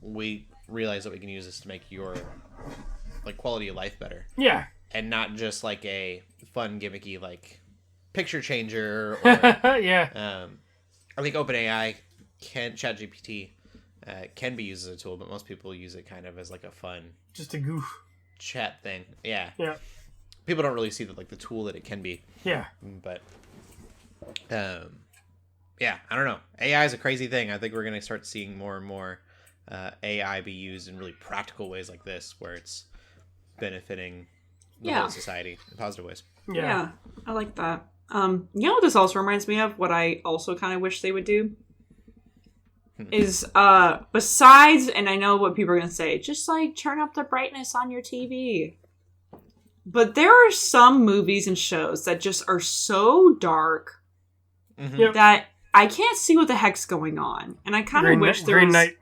we realize that we can use this to make your like quality of life better." Yeah. And not just like a fun gimmicky like picture changer. Or, yeah. I think OpenAI ChatGPT can be used as a tool, but most people use it kind of as like a fun, just a goof chat thing. Yeah. Yeah. People don't really see the tool that it can be. Yeah. But yeah, I don't know. AI is a crazy thing. I think we're going to start seeing more and more AI be used in really practical ways like this, where it's benefiting the whole society in positive ways. Yeah, I like that. You know what this also reminds me of? What I also kind of wish they would do is, besides, and I know what people are going to say, just like turn up the brightness on your TV. But there are some movies and shows that just are so dark that I can't see what the heck's going on. And I kind of wish there was... Green Knight.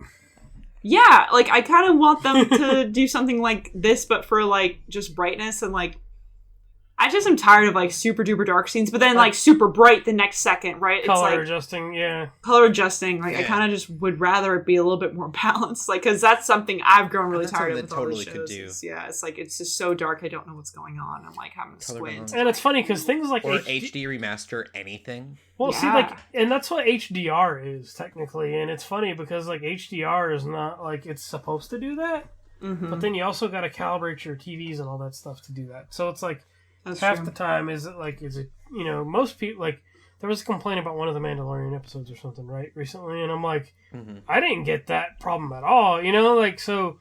Yeah, like, I kind of want them to do something like this, but for, like, just brightness and, like... I just am tired of, like, super duper dark scenes, but then, like, super bright the next second, right? Color adjusting, yeah. Color adjusting. Like, I kind of just would rather it be a little bit more balanced. Like, because that's something I've grown really tired of with all these shows. Yeah, it's like, it's just so dark, I don't know what's going on. I'm, like, having to squint. And it's funny, because things like... Or HD remaster anything. Well, see, like, and that's what HDR is, technically. And it's funny, because, like, HDR is not, like, it's supposed to do that. Mm-hmm. But then you also got to calibrate your TVs and all that stuff to do that. So it's like... That's half the time, you know, most people, like, there was a complaint about one of the Mandalorian episodes or something, right, recently, and I'm like, I didn't get that problem at all, you know, like, so,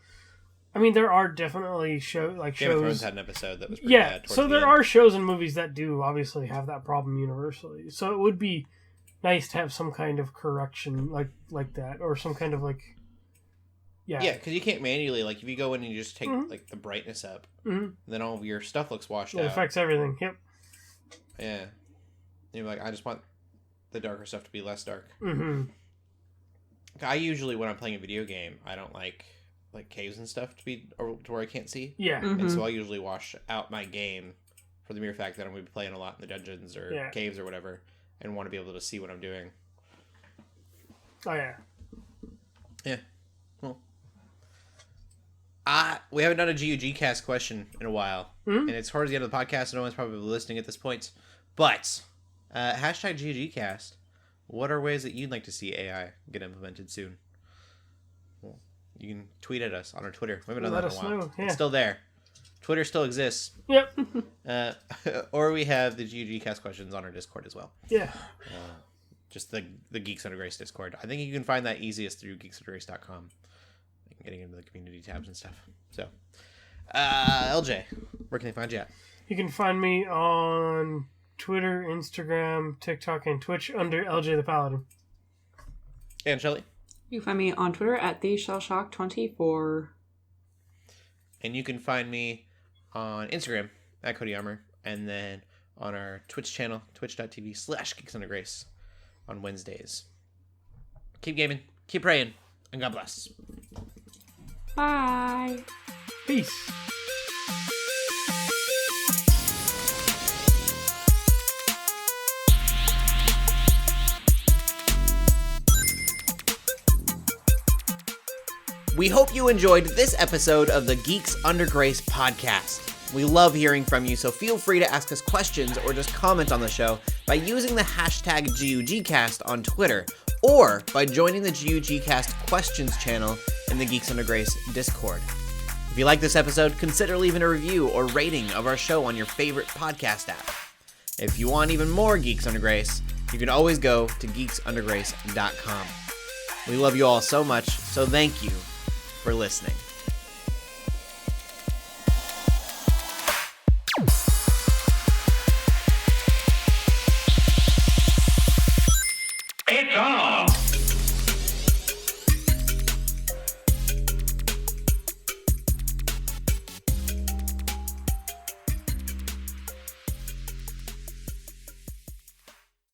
I mean, there are definitely shows... Game of Thrones had an episode that was pretty bad. So there are shows and movies that do obviously have that problem universally, so it would be nice to have some kind of correction like that, or some kind of, like... Yeah, because you can't manually, like, if you go in and you just take, like, the brightness up, then all of your stuff looks washed out. It affects everything, yep. Yeah. You're like, I just want the darker stuff to be less dark. Mm-hmm. I usually, when I'm playing a video game, I don't like caves and stuff to be, or to where I can't see. Yeah. And so I usually wash out my game for the mere fact that I'm going to be playing a lot in the dungeons or caves or whatever, and want to be able to see what I'm doing. Oh, yeah. Yeah. Well. We haven't done a GUG cast question in a while, and it's towards the end of the podcast, and no one's probably listening at this point. But hashtag GUG cast. What are ways that you'd like to see AI get implemented soon? Well, you can tweet at us on our Twitter. We haven't done that in a while. Know. Yeah. It's still there. Twitter still exists. Yep. Or we have the GUG cast questions on our Discord as well. Yeah. Just the Geeks Under Grace Discord. I think you can find that easiest through geeksundergrace.com. Getting into the community tabs and stuff. So, LJ, where can they find you at? You can find me on Twitter, Instagram, TikTok, and Twitch under LJ the Paladin. And Shelley? You can find me on Twitter at TheShellshock24. And you can find me on Instagram at Cody Armour, and then on our Twitch channel, twitch.tv/Geeks Under Grace on Wednesdays. Keep gaming, keep praying, and God bless. Bye. Peace. We hope you enjoyed this episode of the Geeks Under Grace podcast. We love hearing from you, so feel free to ask us questions or just comment on the show by using the hashtag GUGcast on Twitter, or by joining the GUGcast questions channel in the Geeks Under Grace Discord. If you like this episode, consider leaving a review or rating of our show on your favorite podcast app. If you want even more Geeks Under Grace, you can always go to geeksundergrace.com. We love you all so much, so thank you for listening.